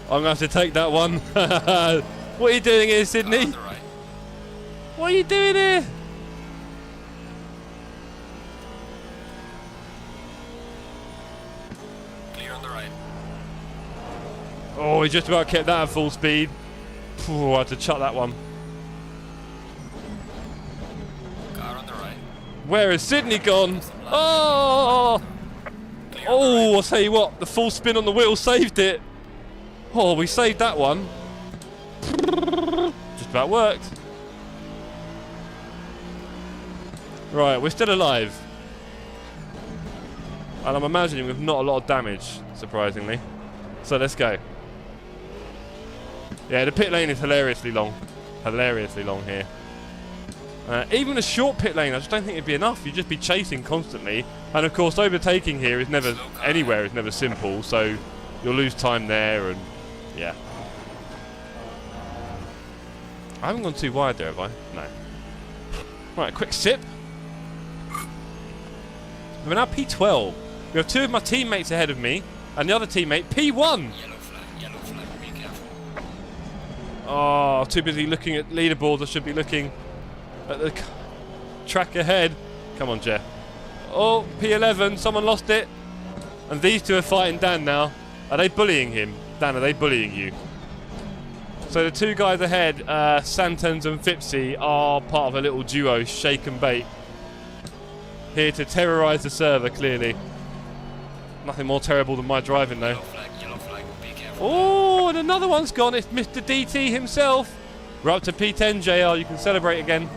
I'm going to have to take that one. What are you doing here, Sydney? On the right. What are you doing here? Clear on the right. Oh, he just about kept that at full speed. Phew, I had to chuck that one. Car on the right. Where has Sydney gone? Oh! Clear on the Oh, right. I'll tell you what, the full spin on the wheel saved it. Oh, we saved that one. Just about worked. Right, we're still alive. And I'm imagining with not a lot of damage, surprisingly. So let's go. Yeah, the pit lane is hilariously long. Hilariously long here. Even a short pit lane, I just don't think it'd be enough. You'd just be chasing constantly. And of course, overtaking here is never, anywhere is never simple. So you'll lose time there and, yeah. I haven't gone too wide there, have I? No. Right, quick sip. We're now P12. We have two of my teammates ahead of me, and the other teammate, P1! Yellow flag, be careful. Oh, too busy looking at leaderboards. I should be looking at the track ahead. Come on, Jeff. Oh, P11, someone lost it. And these two are fighting Dan now. Are they bullying him? Dan, are they bullying you? So the two guys ahead, Santons and Fipsy, are part of a little duo, Shake and Bake. Here to terrorise the server, clearly. Nothing more terrible than my driving, though. Yellow flag, be careful. Oh, and another one's gone. It's Mr. DT himself. We're up to P10, JR. You can celebrate again.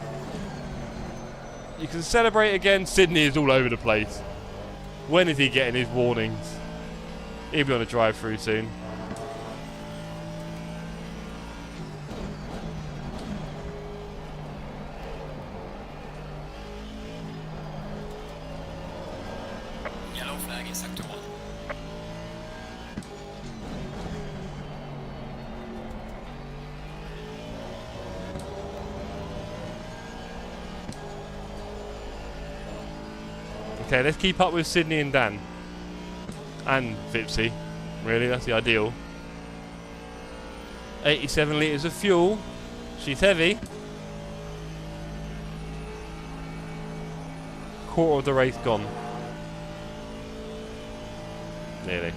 You can celebrate again. Sydney is all over the place. When is he getting his warnings? He'll be on a drive-through soon. Yellow flag in sector 1. Okay, let's keep up with Sydney and Dan. And Fipsy. Really, that's the ideal. 87 litres of fuel. She's heavy. Quarter of the race gone. Nearly.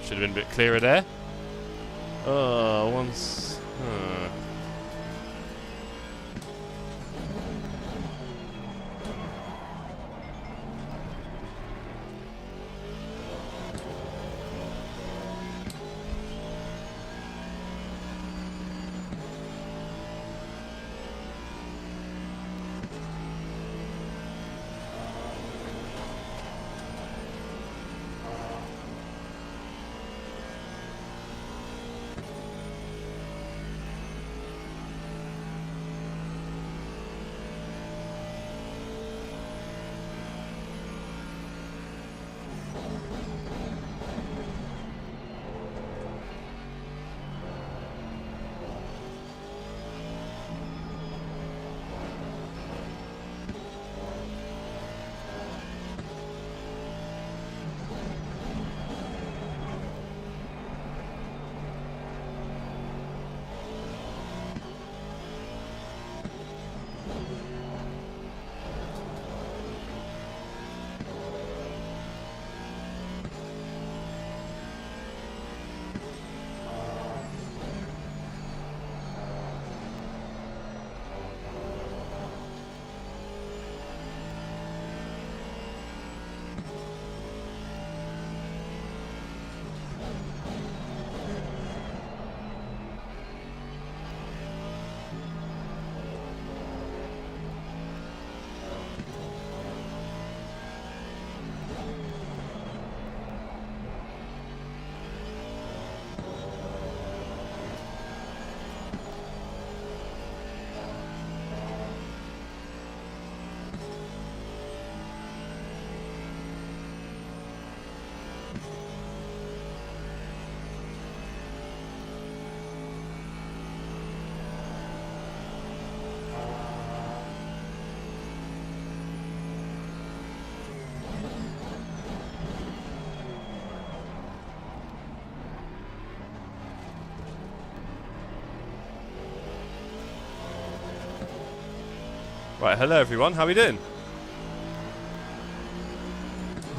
Should have been a bit clearer there. Oh, once. Right, hello everyone, how we doing?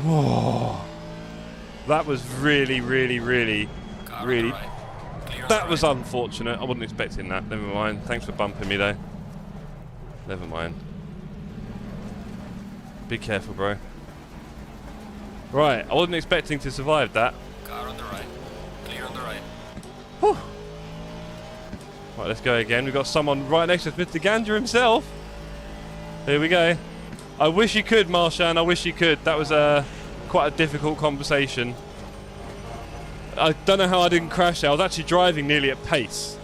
Whoa. That was really... Right. That was unfortunate. I wasn't expecting that. Never mind. Thanks for bumping me though. Never mind. Be careful, bro. Right, I wasn't expecting to survive that. Car on the right. Clear on the right. Whew. Right, let's go again. We've got someone right next to us, Mr. Gander himself. Here we go. I wish you could, Marshan. I wish you could. That was quite a difficult conversation. I don't know how I didn't crash there. I was actually driving nearly at pace.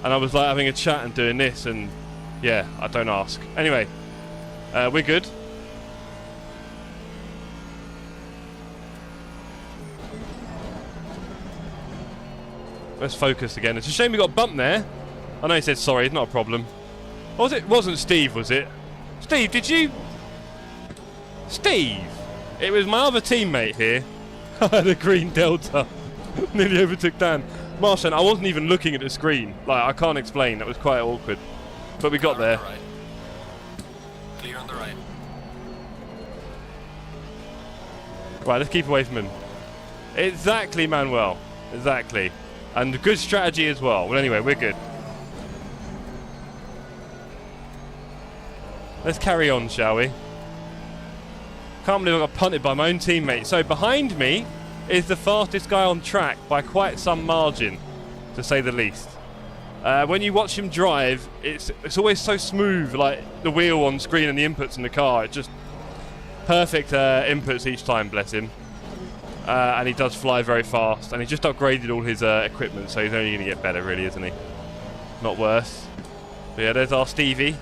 And I was like having a chat and doing this and... yeah, I don't ask. Anyway, we're good. Let's focus again. It's a shame we got bumped there. I know he said sorry, it's not a problem. Or was it? Wasn't Steve, was it? Steve, did you... Steve! It was my other teammate here. I had a green Delta. Nearly overtook Dan. Marshan, I wasn't even looking at the screen. Like, I can't explain. That was quite awkward. But we got there. Right. Clear on the right. Right, let's keep away from him. Exactly, Manuel. Exactly. And good strategy as well. Well, anyway, we're good. Let's carry on, shall we? Can't believe I got punted by my own teammate. So behind me is the fastest guy on track by quite some margin, to say the least. When you watch him drive, it's always so smooth, like the wheel on screen and the inputs in the car. It's just perfect inputs each time, bless him. And he does fly very fast, and he just upgraded all his equipment, so he's only going to get better, really, isn't he? Not worse. But yeah, there's our Stevie.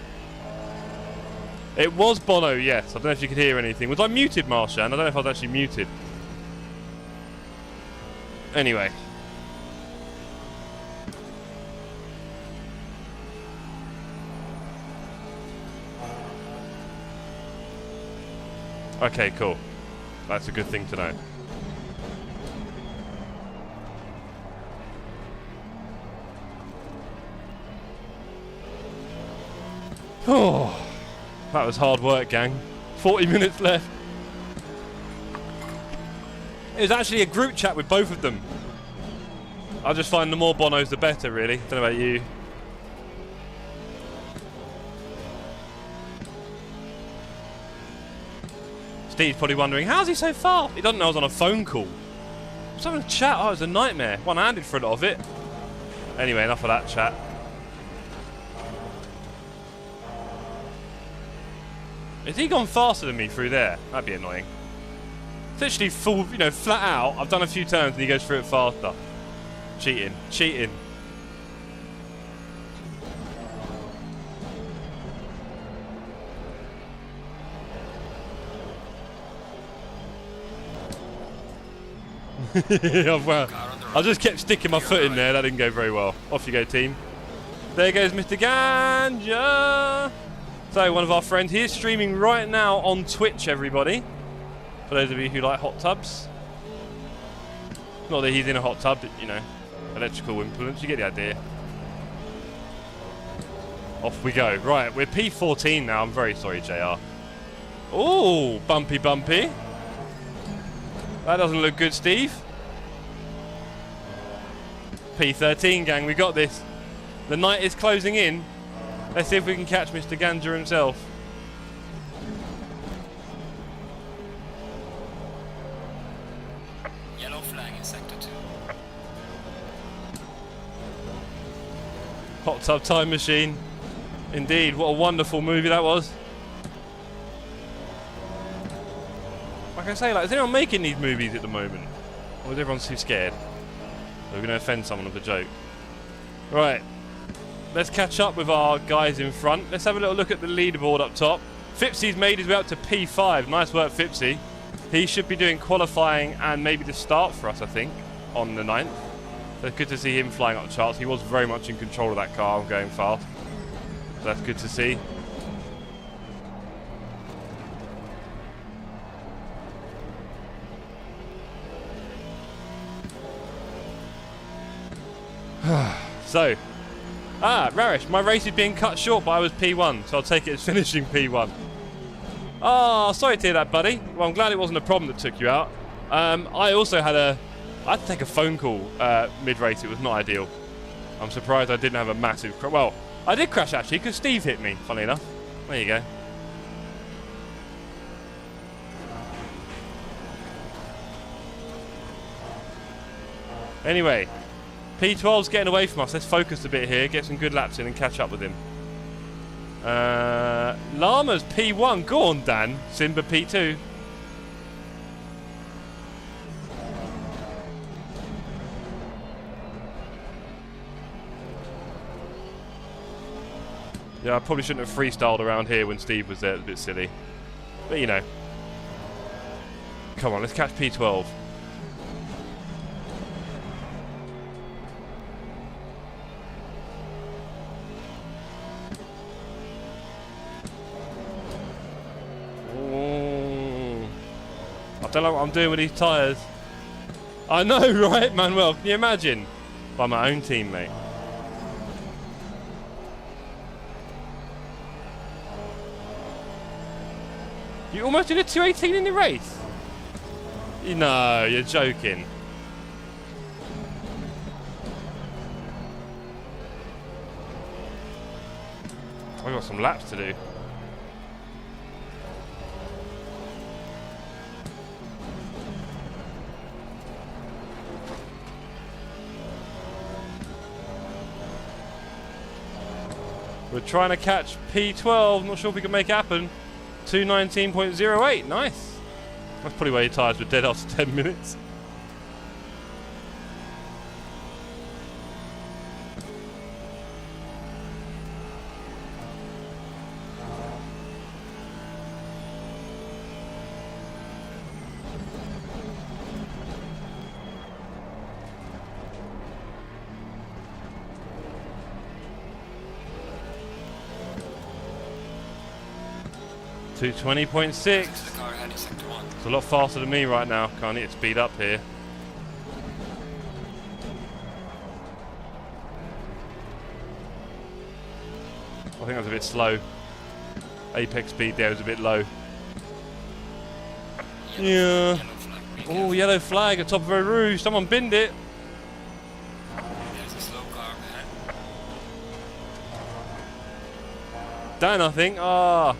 It was Bono, yes. I don't know if you could hear anything. Was I muted, Marshan? I don't know if I was actually muted. Anyway. Okay, cool. That's a good thing to know. Oh, that was hard work, gang. 40 minutes left. It was actually a group chat with both of them. I just find the more Bonos the better, really. Don't know about you. Steve's probably wondering, how's he so fast? He doesn't know I was on a phone call. I was having a chat. Oh, it was a nightmare. One-handed for a lot of it. Anyway, enough of that chat. Has he gone faster than me through there? That'd be annoying. It's literally full, you know, flat out. I've done a few turns and he goes through it faster. Cheating. Cheating. Well, I just kept sticking my foot in there. That didn't go very well. Off you go, team. There goes Mr. Ganja. So, one of our friends, he is streaming right now on Twitch, everybody. For those of you who like hot tubs. Not that he's in a hot tub, but, you know, electrical implements. You get the idea. Off we go. Right, we're P14 now. I'm very sorry, JR. Ooh, bumpy, bumpy. That doesn't look good, Steve. P13, gang, we got this. The night is closing in. Let's see if we can catch Mr. Ganja himself. Yellow flag in sector 2. Hot Tub Time Machine. Indeed, what a wonderful movie that was. Like I say, like, is anyone making these movies at the moment? Or is everyone too scared? We're going to offend someone with a joke. Right. Let's catch up with our guys in front. Let's have a little look at the leaderboard up top. Fipsy's made his way up to P5. Nice work, Fipsy. He should be doing qualifying and maybe the start for us, I think, on the 9th. So it's good to see him flying up the charts. He was very much in control of that car and going fast. So that's good to see. So, Ah, Rarish, my race is being cut short, but I was P1, so I'll take it as finishing P1. Oh, sorry to hear that, buddy. Well, I'm glad it wasn't a problem that took you out. I also had I had to take a phone call mid-race. It was not ideal. I'm surprised I didn't have a massive crash. Well, I did crash, actually, because Steve hit me, funny enough. There you go. Anyway, P12's getting away from us. Let's focus a bit here, get some good laps in and catch up with him. Llama's P1. Go on, Dan. Simba P2. Yeah, I probably shouldn't have freestyled around here when Steve was there. It was a bit silly. But, you know. Come on, let's catch P12. I don't know what I'm doing with these tyres. I know, right, Manuel? Can you imagine? By my own teammate. You almost did a 218 in the race? No, you're joking. I've got some laps to do. We're trying to catch P12. Not sure if we can make it happen. 219.08. Nice. That's probably why your tyres were dead after 10 minutes. To 20.6. It's a lot faster than me right now. Can't need to speed up here. I think I was a bit slow. Apex speed there was a bit low. Yeah. Oh, yellow flag at top of a rouge. Someone binned it. There's a slow car ahead. Dan, I think. Ah.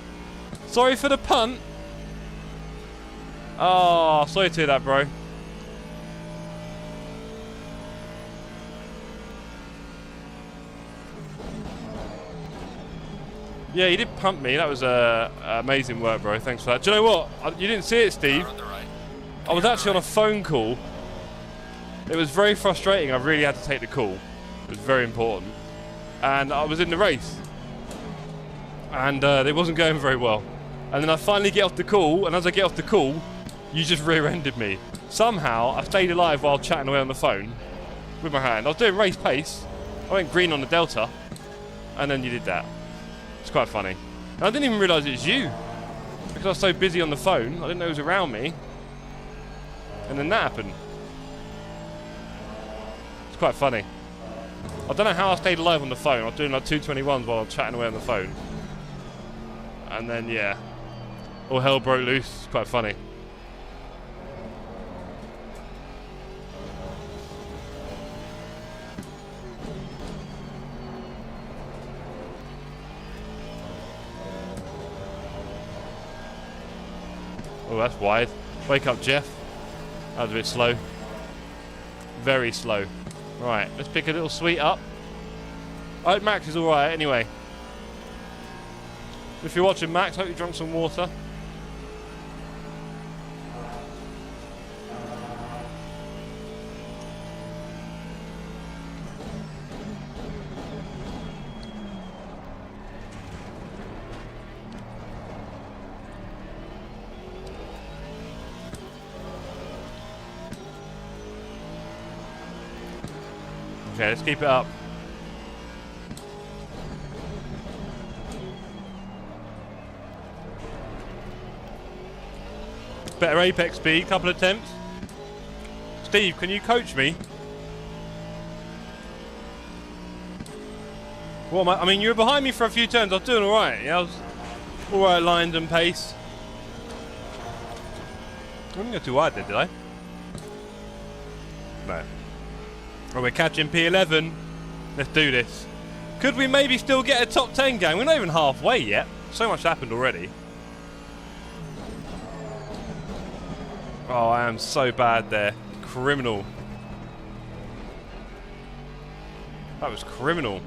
Sorry for the punt. Oh, sorry to hear that, bro. Yeah, you did pump me. That was amazing work, bro. Thanks for that. Do you know what? You didn't see it, Steve. I was actually on a phone call. It was very frustrating. I really had to take the call. It was very important. And I was in the race. And it wasn't going very well. And then I finally get off the call, and as I get off the call, you just rear-ended me. Somehow, I stayed alive while chatting away on the phone with my hand. I was doing race pace. I went green on the Delta, and then you did that. It's quite funny. And I didn't even realise it was you, because I was so busy on the phone, I didn't know it was around me. And then that happened. It's quite funny. I don't know how I stayed alive on the phone. I was doing like 221s while I was chatting away on the phone. And then, yeah. All hell broke loose. It's quite funny. Oh, that's wide. Wake up, Jeff. That was a bit slow. Very slow. Right, let's pick a little sweet up. I hope Max is alright anyway. If you're watching, Max, hope you drank some water. Okay, let's keep it up. Better apex speed, couple attempts. Steve, can you coach me? What am I mean, you were behind me for a few turns. I was doing all right. Yeah, I was all right, lines and pace. I didn't go too wide there, did I? No. Well, we're catching P11. Let's do this. Could we maybe still get a top 10 gang? We're not even halfway yet. So much happened already. Oh, I am so bad there. Criminal. That was criminal.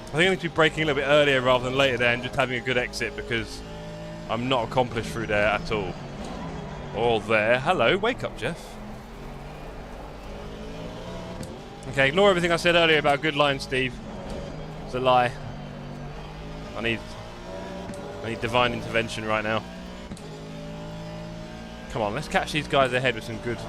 I think I need to be braking a little bit earlier rather than later there and just having a good exit because I'm not accomplished through there at all. All there. Hello, wake up, Jeff. Okay, ignore everything I said earlier about good lines, Steve. It's a lie. I need divine intervention right now. Come on, let's catch these guys ahead with some good.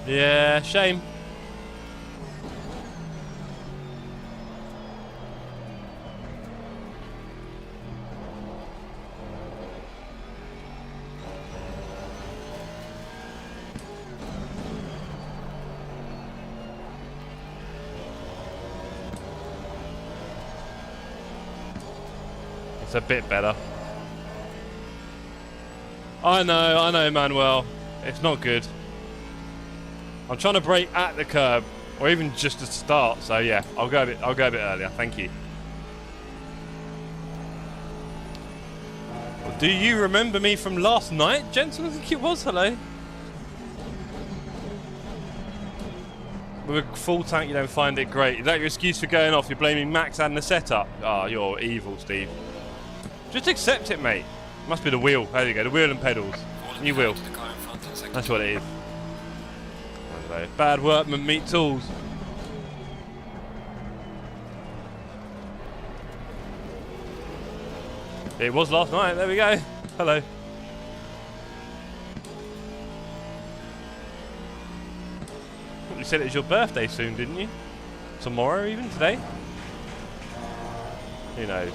Yeah, shame. It's a bit better. I know, Manuel. It's not good. I'm trying to brake at the curb, or even just to start. So yeah, I'll go a bit earlier. Thank you. Do you remember me from last night, Jensen? I think it was. Hello. With a full tank, you don't find it great. Is that your excuse for going off? You're blaming Max and the setup. Oh, you're evil, Steve. Just accept it, mate. Must be the wheel. There you go, the wheel and pedals. New wheel. That's what it is. Bad workman meet tools. It was last night. There we go. Hello. You said it was your birthday soon, didn't you? Tomorrow, even today? Who knows?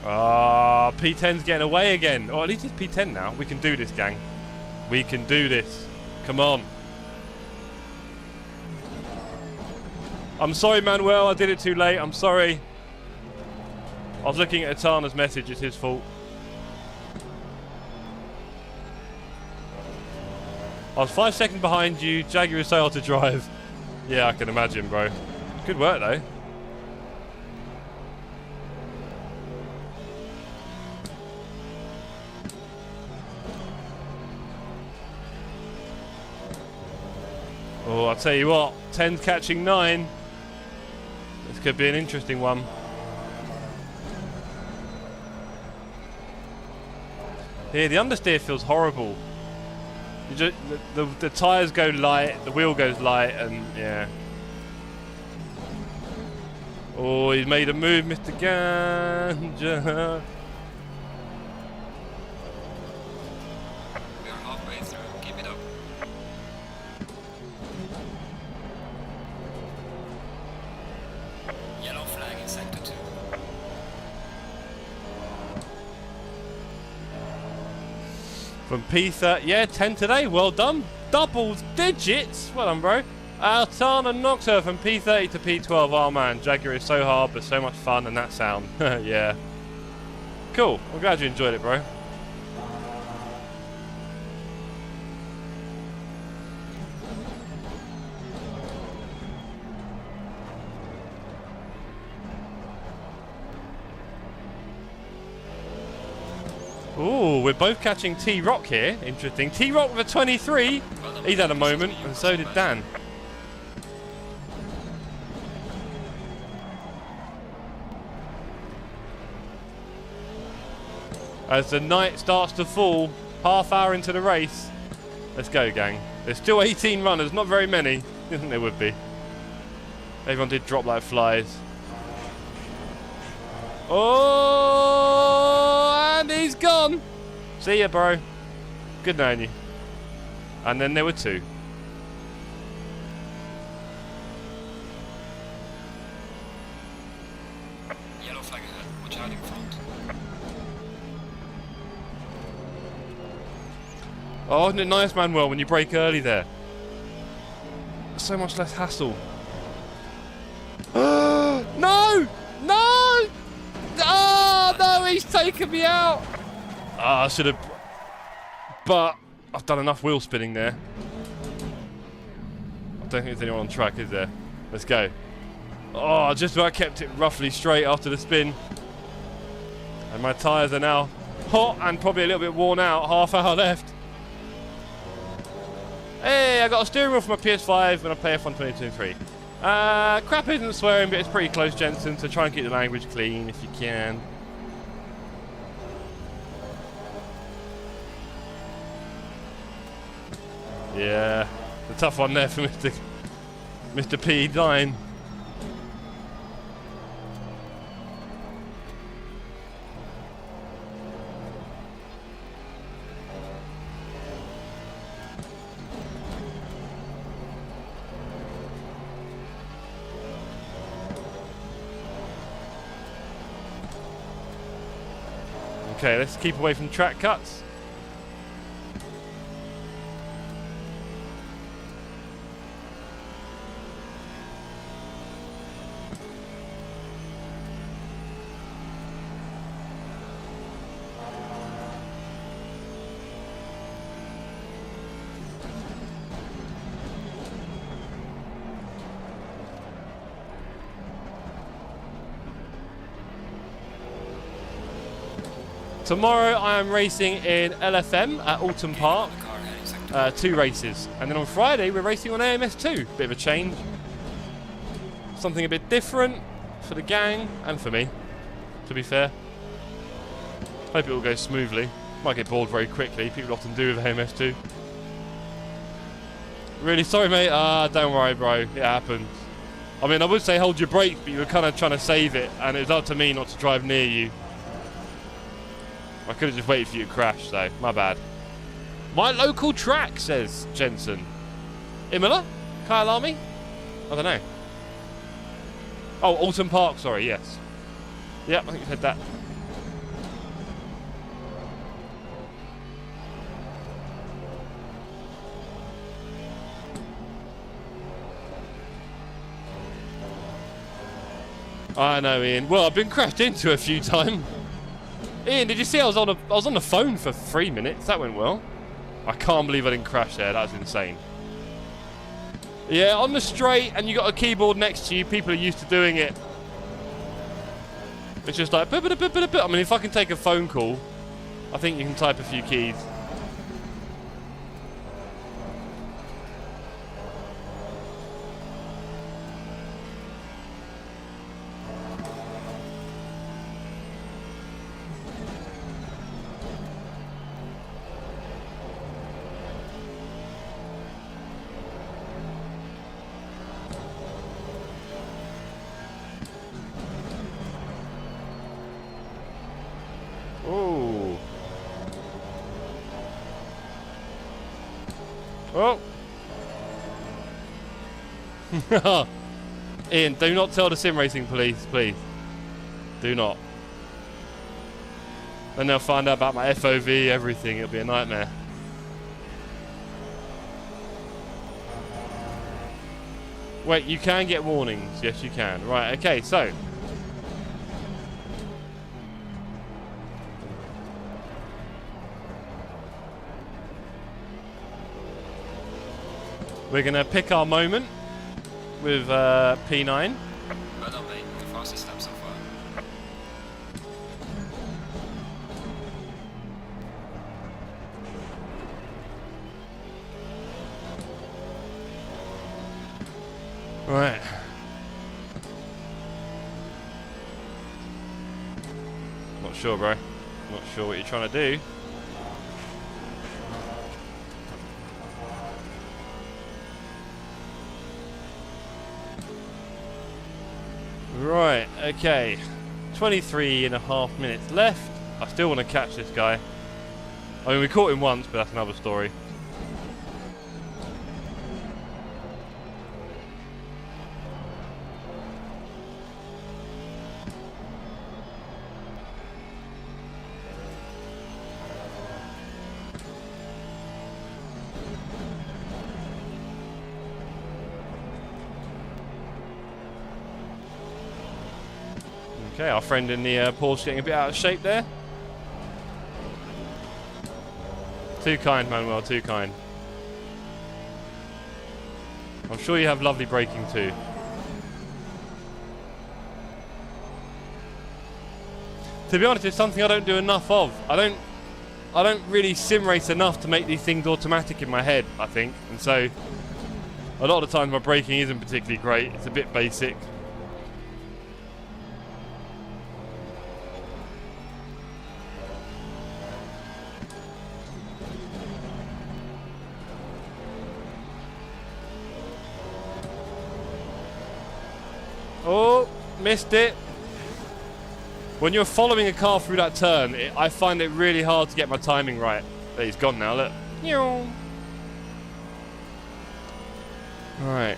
Ah, P10's getting away again. Or at least it's P10 now. We can do this, gang. We can do this. Come on. I'm sorry, Manuel. I did it too late. I'm sorry. I was looking at Atana's message. It's his fault. I was 5 seconds behind you. Jaguar is so hard to drive. Yeah, I can imagine, bro. Good work, though. Oh, I'll tell you what, 10's catching 9. This could be an interesting one. Here, the understeer feels horrible. You just, the tyres go light, the wheel goes light, and yeah. Oh, he's made a move, Mr. Ganja. From P30, yeah, 10 today, well done. Double digits, well done, bro. Altana knocks her from P30 to P12. Oh man, Jaguar is so hard, but so much fun, and that sound. Yeah. Cool, I'm glad you enjoyed it, bro. Ooh, we're both catching T-Rock here. Interesting. T-Rock with a 23. He's had a moment, and so did Dan. As the night starts to fall, half hour into the race. Let's go, gang. There's still 18 runners, not very many. I think there would be. Everyone did drop like flies. Oh, and he's gone. See ya, bro. Good knowing you. And then there were 2. flag ahead. Watch out in front. Oh, isn't it nice, Manuel, when you brake early there? So much less hassle. No! No! Oh, no, he's taken me out! Ah, I should have... But I've done enough wheel spinning there. I don't think there's anyone on track, is there? Let's go. Oh, just about kept it roughly straight after the spin. And my tyres are now hot and probably a little bit worn out. Half hour left. Hey, I got a steering wheel for my PS5 when I play F1 2023. Crap isn't swearing, but it's pretty close, Jensen, so try and keep the language clean if you can. Yeah, the tough one there for Mr. P9. Okay, let's keep away from track cuts. Tomorrow I am racing in LFM at Alton Park, 2 races. And then on Friday we're racing on AMS2. Bit of a change. Something a bit different for the gang and for me, to be fair. Hope it will go smoothly. Might get bored very quickly, people often do with AMS2. Really sorry, mate. Don't worry, bro. It happens. I mean, I would say hold your brakes, but you were kind of trying to save it, and it was up to me not to drive near you. I could have just waited for you to crash, though. My bad. My local track, says Jensen. Imola? Kyle Army? I don't know. Oh, Alton Park, sorry, yes. Yep, I think you said that. I know, Ian. Well, I've been crashed into a few times. Ian, did you see I was on the phone for 3 minutes? That went well. I can't believe I didn't crash there. That was insane. Yeah, on the straight, and you got a keyboard next to you. People are used to doing it. It's just like... I mean, if I can take a phone call, I think you can type a few keys. Oh. Ian, do not tell the sim racing police, please. Do not. Then they'll find out about my FOV, everything. It'll be a nightmare. Wait, you can get warnings. Yes, you can. Right, okay, so. We're going to pick our moment with P9. Well done, mate. The fastest lap so far. Right. Not sure, bro. Not sure what you're trying to do. Right, okay. 23.5 minutes left. I still want to catch this guy. I mean, we caught him once, but that's another story. Okay, our friend in the Porsche getting a bit out of shape there. Too kind, Manuel, too kind. I'm sure you have lovely braking too. To be honest, it's something I don't do enough of. I don't really sim race enough to make these things automatic in my head, I think. And so, a lot of the times my braking isn't particularly great. It's a bit basic. Oh, missed it. When you're following a car through that turn, I find it really hard to get my timing right. But he's gone now, look. Right.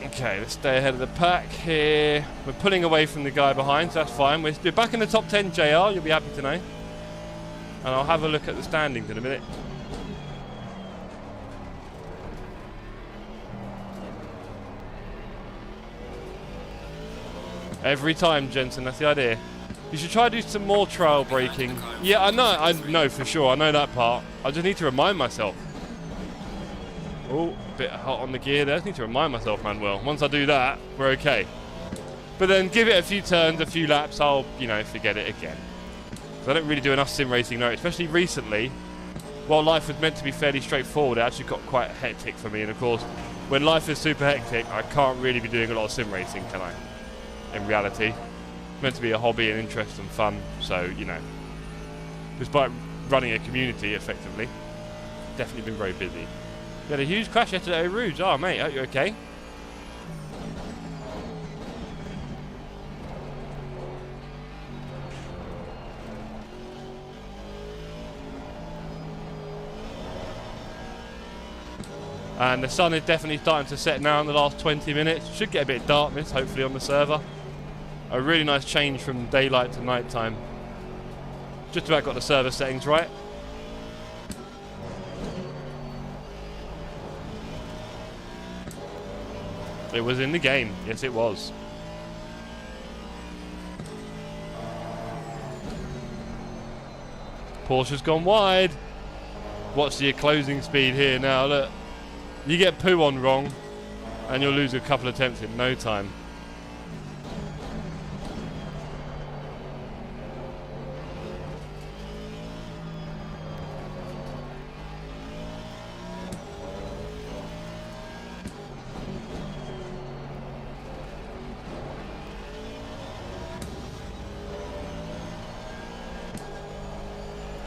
Okay, let's stay ahead of the pack here. We're pulling away from the guy behind, so that's fine. We're back in the top 10, JR, you'll be happy to know. And I'll have a look at the standings in a minute. Every time, Jensen, that's the idea. You should try to do some more trial braking. Yeah, I know for sure, I know that part. I just need to remind myself. Oh, a bit hot on the gear there. I just need to remind myself, Manuel. Once I do that, we're okay. But then give it a few turns, a few laps, I'll, forget it again. So I don't really do enough sim racing now, especially recently. While life was meant to be fairly straightforward, it actually got quite hectic for me. And of course, when life is super hectic, I can't really be doing a lot of sim racing, can I? In reality, it's meant to be a hobby and interest and fun, so despite running a community effectively, definitely been very busy. We had a huge crash yesterday at Rouge. Oh mate, are you okay? And the sun is definitely starting to set now in the last 20 minutes. Should get a bit of darkness, hopefully, on the server. A really nice change from daylight to nighttime. Just about got the server settings right. It was in the game. Yes, it was. Porsche's gone wide. Watch the closing speed here now. Look. You get poo on wrong, and you'll lose a couple of attempts in no time.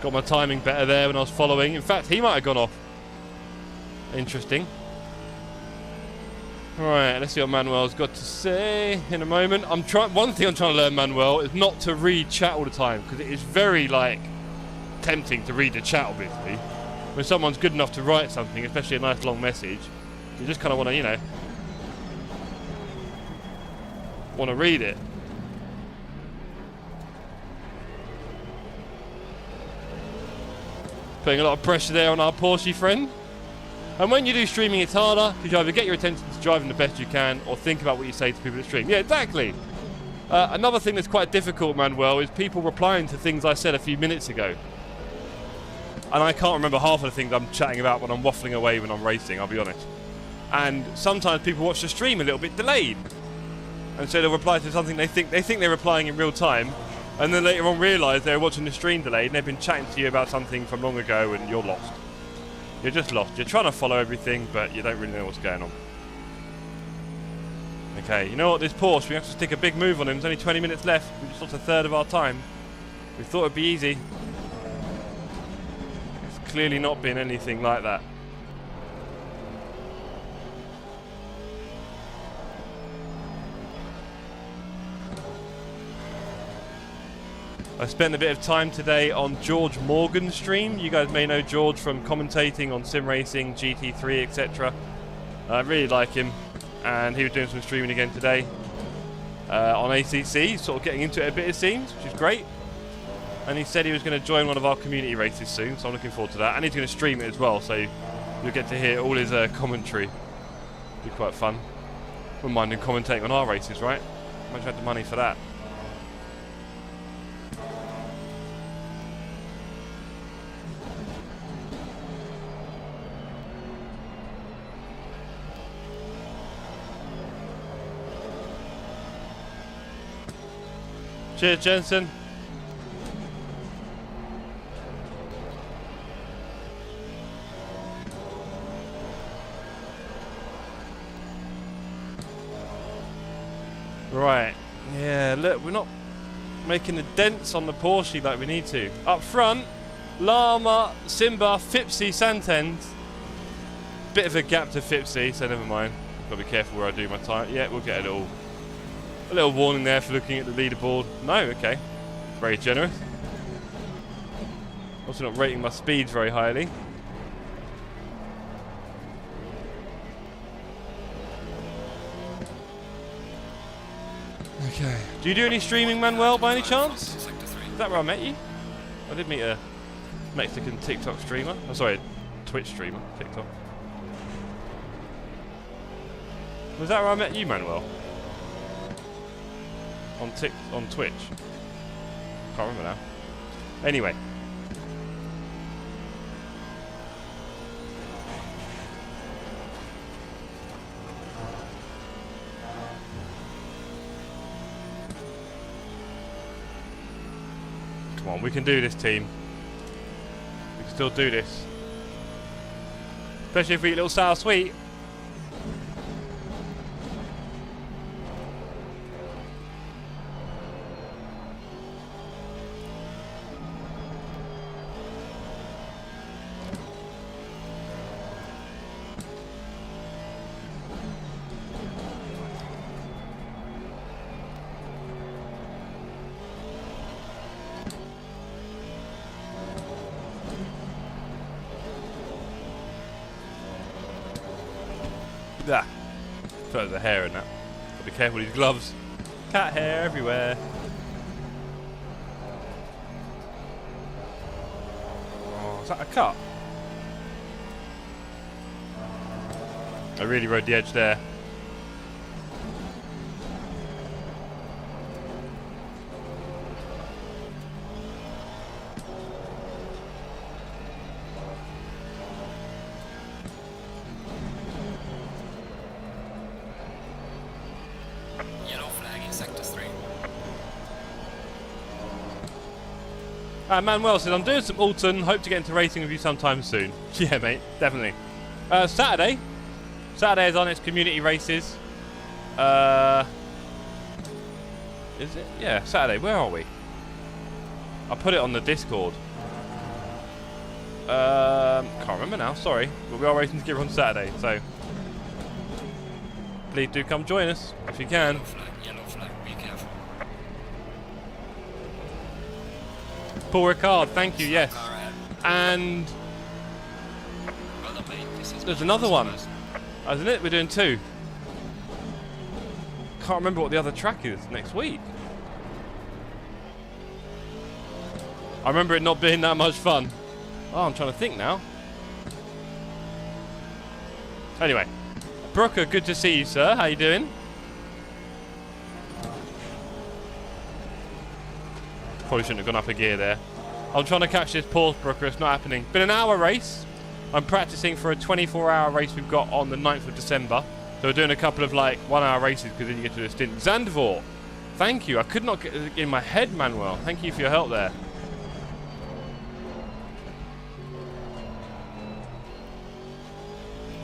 Got my timing better there when I was following. In fact, he might have gone off. Interesting. Right, let's see what Manuel's got to say in a moment. One thing I'm trying to learn, Manuel, is not to read chat all the time, because it is very, tempting to read the chat, obviously. When someone's good enough to write something, especially a nice long message, you just kind of want to, want to read it. Putting a lot of pressure there on our Porsche friend. And when you do streaming, it's harder because you either get your attention to driving the best you can or think about what you say to people that stream. Yeah, exactly. Another thing that's quite difficult, Manuel, is people replying to things I said a few minutes ago. And I can't remember half of the things I'm chatting about when I'm waffling away when I'm racing, I'll be honest. And sometimes people watch the stream a little bit delayed. And so they'll reply to something they think they're replying in real time. And then later on realise they're watching the stream delayed and they've been chatting to you about something from long ago and you're lost. You're just lost. You're trying to follow everything, but you don't really know what's going on. Okay, you know what? This Porsche, we have to stick a big move on him. There's only 20 minutes left. We just lost a third of our time. We thought it'd be easy. It's clearly not been anything like that. I spent a bit of time today on George Morgan's stream. You guys may know George from commentating on sim racing, GT3, etc. I really like him, and he was doing some streaming again today on ACC, sort of getting into it a bit, it seems, which is great. And he said he was going to join one of our community races soon, so I'm looking forward to that. And he's going to stream it as well, so you'll get to hear all his commentary. It'll be quite fun. Wouldn't mind him commentating on our races, right? Imagine I had the money for that. Cheers, Jensen. Right. Yeah, look, we're not making the dents on the Porsche like we need to. Up front, Llama, Simba, Fipsy, Santend. Bit of a gap to Fipsy, so never mind. Gotta be careful where I do my time. Yeah, we'll get a little warning there for looking at the leaderboard. No, okay. Very generous. Also not rating my speeds very highly. Okay. Do you do any streaming, Manuel, by any chance? Is that where I met you? I did meet a Mexican TikTok streamer. Oh, sorry, a Twitch streamer. TikTok. Was that where I met you, Manuel? On Twitch? Can't remember now. Anyway. Come on, we can do this, team. We can still do this. Especially if we eat a little sour sweet. Ah, felt the hair in that. Gotta be careful with these gloves. Cat hair everywhere. Oh, is that a cut? I really rode the edge there. Manuel says, I'm doing some Alton, hope to get into racing with you sometime soon. Yeah, mate, definitely. Saturday is on its community races. Is it? Yeah, Saturday. Where are we? I put it on the Discord. Can't remember now, sorry. But we are racing together on Saturday, so please do come join us if you can. Yellow flag, be careful. Paul Ricard, thank you, yes. And there's another one, isn't it? We're doing two. Can't remember what the other track is next week. I remember it not being that much fun. Oh, I'm trying to think now. Anyway, Brooker, good to see you, sir. How you doing? Probably shouldn't have gone up a gear there. I'm trying to catch this pause, Brooker. It's not happening. Been an hour race. I'm practicing for a 24-hour race we've got on the 9th of December. So we're doing a couple of like 1-hour races because then you get to do a stint. Zandvor, thank you. I could not get it in my head, Manuel. Thank you for your help there.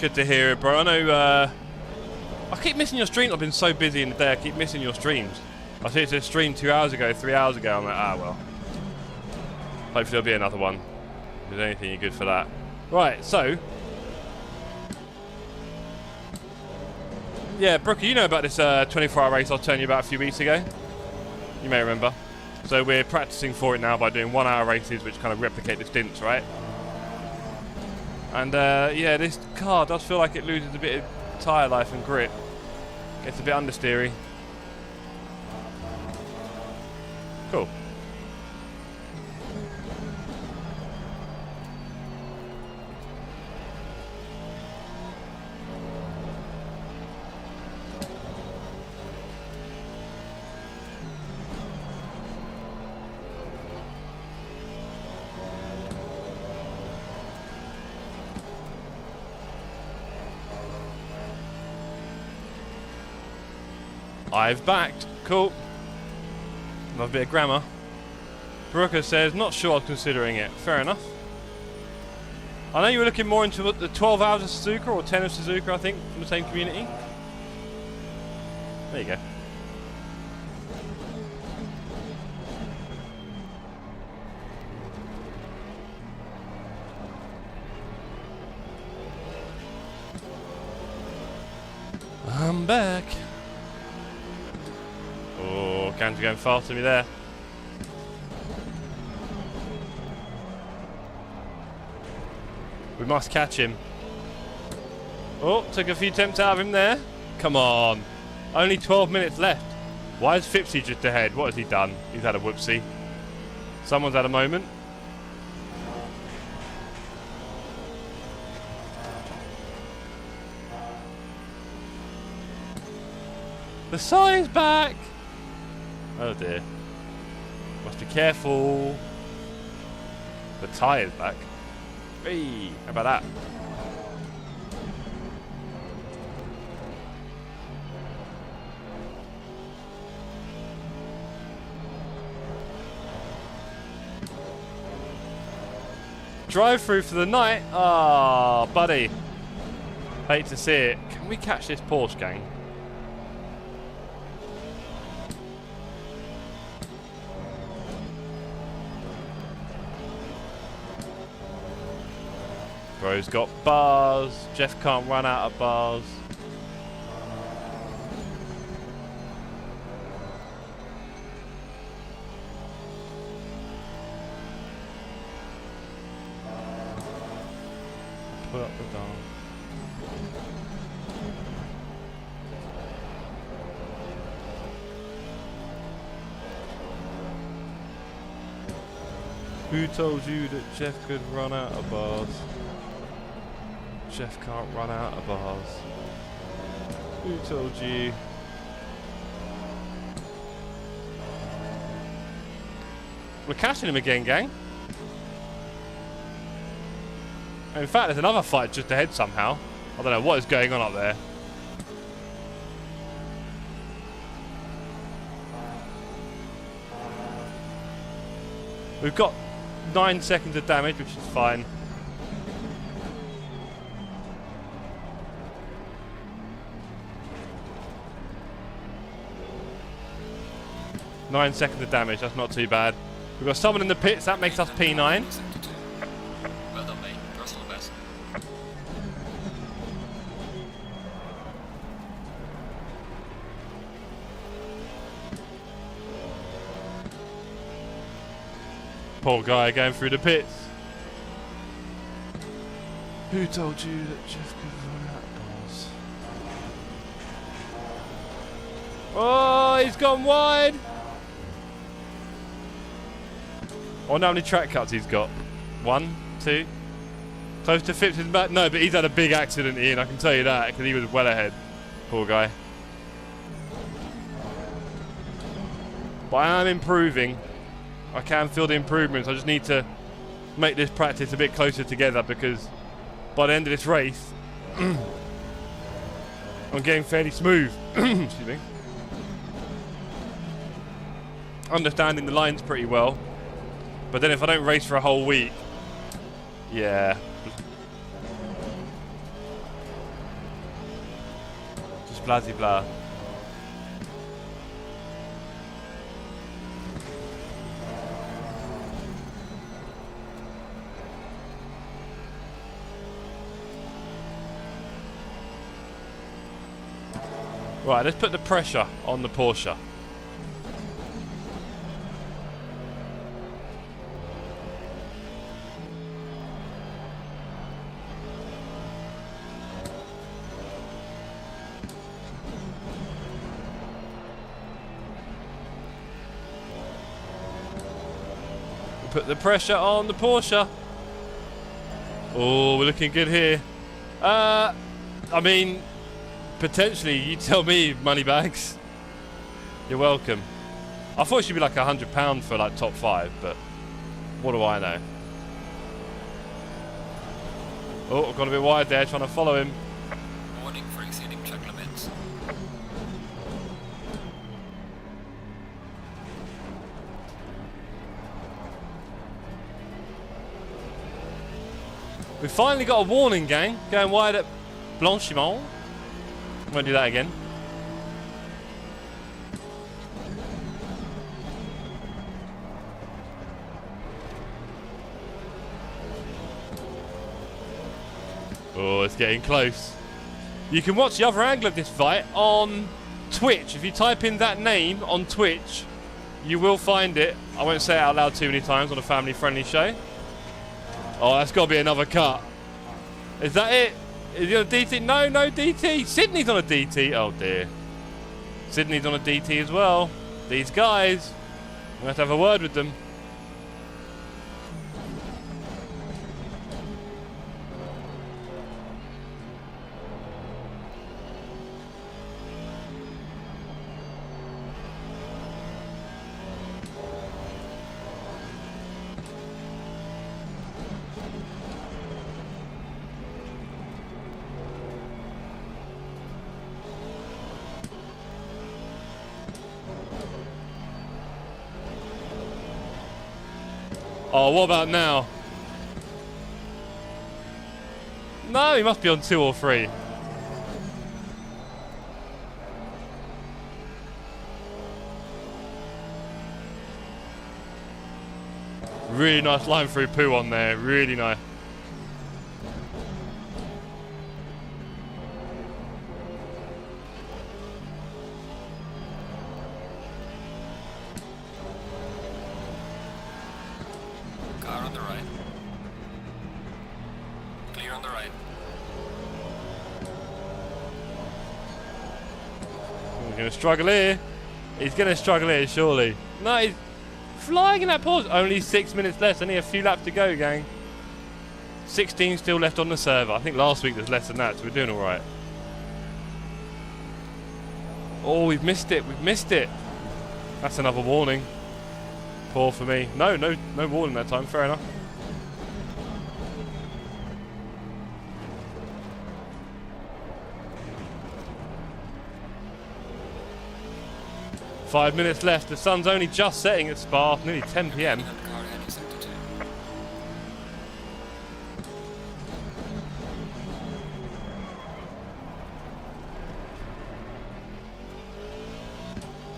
Good to hear it, bro. I know I keep missing your streams. I've been so busy in the day. I keep missing your streams. I see it's a stream 2 hours ago, 3 hours ago. I'm like, ah, well. Hopefully there'll be another one. If there's anything, you're good for that. Right, so. Yeah, Brooker, you know about this 24-hour race I was telling you about a few weeks ago? You may remember. So we're practicing for it now by doing 1-hour races which kind of replicate the stints, right? And yeah, this car does feel like it loses a bit of tyre life and grip. Gets a bit understeery. Cool. I've backed. Cool. Another bit of grammar. Baruka says, not sure I was considering it. Fair enough. I know you were looking more into the 12 hours of Suzuka or 10 of Suzuka, I think, from the same community. There you go. I'm back. Oh, Kanji going faster than me there. We must catch him. Oh, took a few attempts out of him there. Come on. Only 12 minutes left. Why is Fipsy just ahead? What has he done? He's had a whoopsie. Someone's had a moment. The sign's back! Oh dear. Must be careful. The tyre's back. Hey, how about that? Drive through for the night? Ah, buddy. Hate to see it. Can we catch this Porsche, gang? Bro's got bars. Jeff can't run out of bars. Put up the down. Who told you that Jeff could run out of bars? Jeff can't run out of bars. Who told you? We're catching him again, gang. In fact, there's another fight just ahead somehow. I don't know what is going on up there. We've got 9 seconds of damage, which is fine. Nine seconds of damage, that's not too bad. We've got someone in the pits, that makes us P9. Well done, mate. Personal best. Poor guy going through the pits. Who told you that Jeff could run out of bars? Oh, he's gone wide. I wonder how many track cuts he's got. 1, 2. Close to Phipps' back. No, but he's had a big accident, Ian. I can tell you that because he was well ahead. Poor guy. But I am improving. I can feel the improvements. I just need to make this practice a bit closer together because by the end of this race, I'm getting fairly smooth. Excuse me. Understanding the lines pretty well. But then if I don't race for a whole week, yeah. Just blasey blah. Right, let's put the pressure on the Porsche. Put the pressure on the Porsche. Oh, we're looking good here. I mean, potentially, you tell me, Moneybags. You're welcome. I thought it should be like £100 for like top 5, but what do I know? Oh, I've gone a bit wide there, trying to follow him. Warning for exceeding track limits. We finally got a warning, gang. Going wide at Blanchimont. Won't do that again. Oh, it's getting close. You can watch the other angle of this fight on Twitch. If you type in that name on Twitch, you will find it. I won't say it out loud too many times on a family-friendly show. Oh, that's got to be another cut. Is that it? Is he on a DT? No, no DT. Sydney's on a DT. Oh, dear. Sydney's on a DT as well. These guys. I'm going to have a word with them. Oh, what about now? No, he must be on 2 or 3. Really nice line through poo on there. Really nice. Struggle here. He's going to struggle here, surely. No, he's flying in that pause. Only 6 minutes left. Only a few laps to go, gang. 16 still left on the server. I think last week there's less than that, so we're doing all right. Oh, we've missed it. We've missed it. That's another warning. Poor for me. No warning that time. Fair enough. Five minutes left. The sun's only just setting at Spa, nearly 10 PM.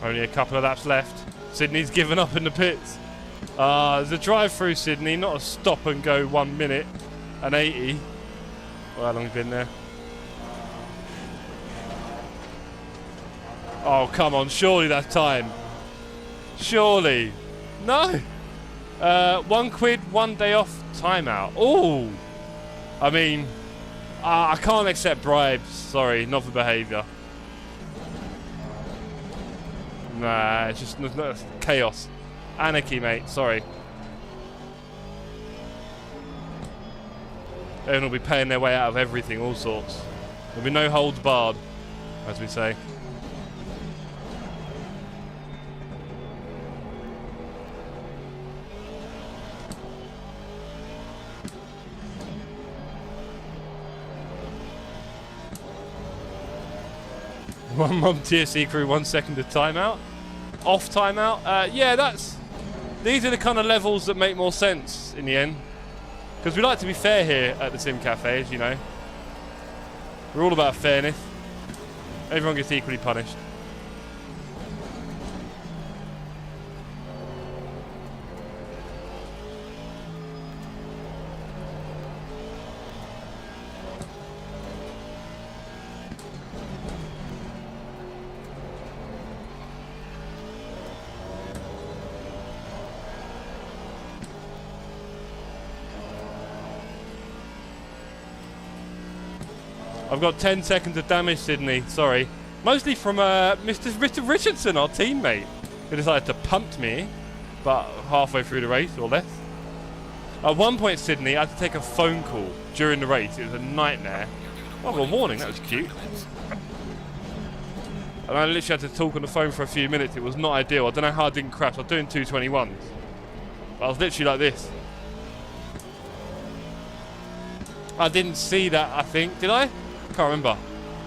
Only a couple of laps left. Sydney's given up in the pits. There's a drive-through Sydney, not a stop and go 1 minute and 80. Well, how long have you been there? Oh, come on. Surely that's time. Surely. No. £1, 1 day off, timeout. Oh. I mean, I can't accept bribes. Sorry, not for behaviour. Nah, it's just chaos. Anarchy, mate. Sorry. Everyone will be paying their way out of everything, all sorts. There'll be no holds barred, as we say. One Mom TSC crew, 1 second of timeout. Off timeout. Yeah, these are the kind of levels that make more sense in the end. Because we like to be fair here at the Sim Cafe, as you know. We're all about fairness. Everyone gets equally punished. I've got 10 seconds of damage, Sydney. Sorry. Mostly from Mr. Richardson, our teammate, who decided to punt me, but halfway through the race or less. At one point, Sydney, I had to take a phone call during the race. It was a nightmare. Oh, well, warning. That was cute. And I literally had to talk on the phone for a few minutes. It was not ideal. I don't know how I didn't crash. I was doing 221s. I was literally like this. I didn't see that, I think. Did I? Can't remember.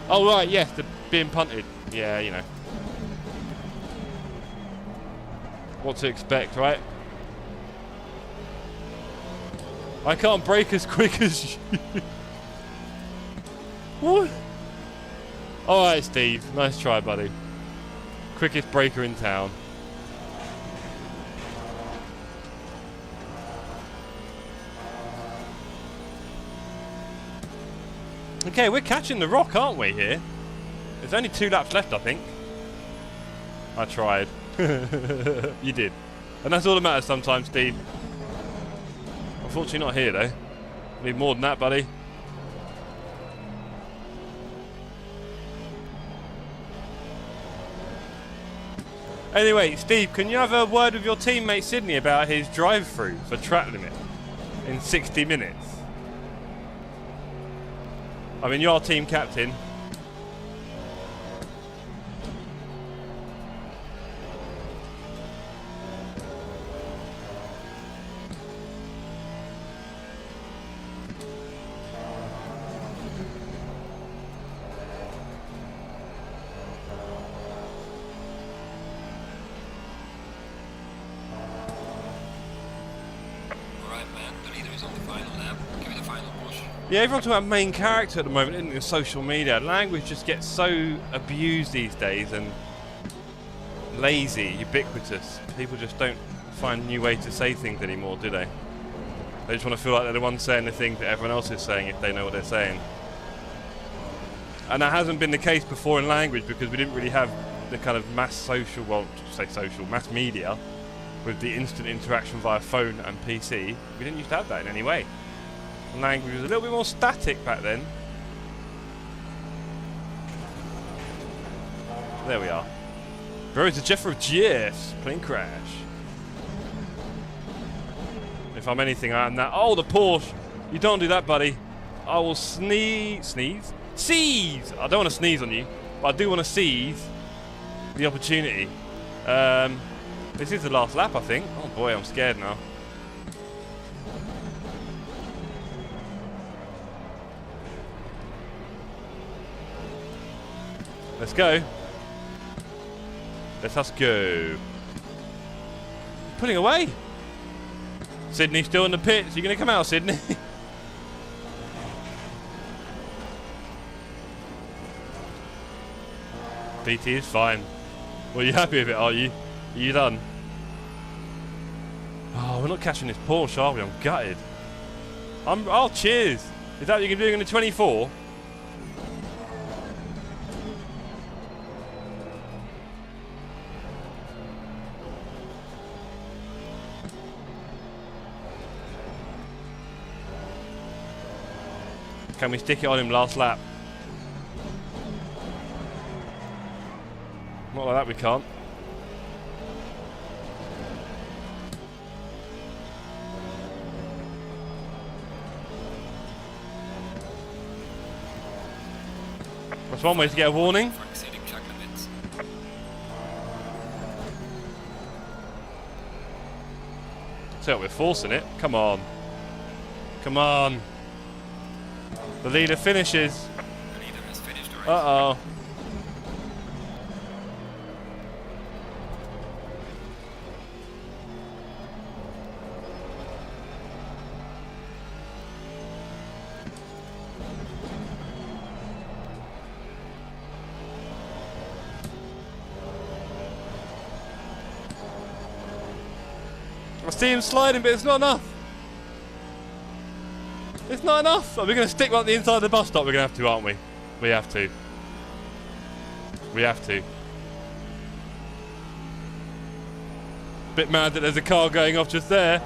Oh, right, yes, the being punted. Yeah, you know. What to expect, right? I can't brake as quick as you. What? Alright, Steve. Nice try, buddy. Quickest braker in town. Okay, we're catching the rock, aren't we, here? There's only 2 laps left, I think. I tried. You did. And that's all that matters sometimes, Steve. Unfortunately not here, though. Need more than that, buddy. Anyway, Steve, can you have a word with your teammate Sydney about his drive-through for track limit in 60 minutes? I mean, you're team captain. Yeah, everyone's talking about main character at the moment, isn't it, in social media. Language just gets so abused these days and lazy, ubiquitous. People just don't find a new way to say things anymore, do they? They just want to feel like they're the ones saying the things that everyone else is saying if they know what they're saying. And that hasn't been the case before in language because we didn't really have the kind of mass social, well, say social, mass media with the instant interaction via phone and PC. We didn't used to have that in any way. Language was a little bit more static back then. There we are. Bro, it's a Jeffro GS. Plane crash. If I'm anything, I am that. Oh, the Porsche. You don't do that, buddy. I will seize. I don't want to sneeze on you, but I do want to seize the opportunity. This is the last lap, I think. Oh boy, I'm scared now. Let's go. Let us go. Pulling away. Sydney's still in the pits. You gonna come out, Sydney? PT is fine. Well, you happy with it, are you? Are you done? Oh, we're not catching this Porsche, are we? I'm gutted. Oh, cheers. Is that what you're doing in the 24? Can we stick it on him last lap? Not like that, we can't. That's one way to get a warning. So we're forcing it. Come on. Come on. The leader finishes. The leader has finished the race. Uh-oh. I see him sliding, but it's not enough. It's not enough. Are we going to stick one at the inside of the bus stop? We're going to have to, aren't we? We have to. We have to. Bit mad that there's a car going off just there.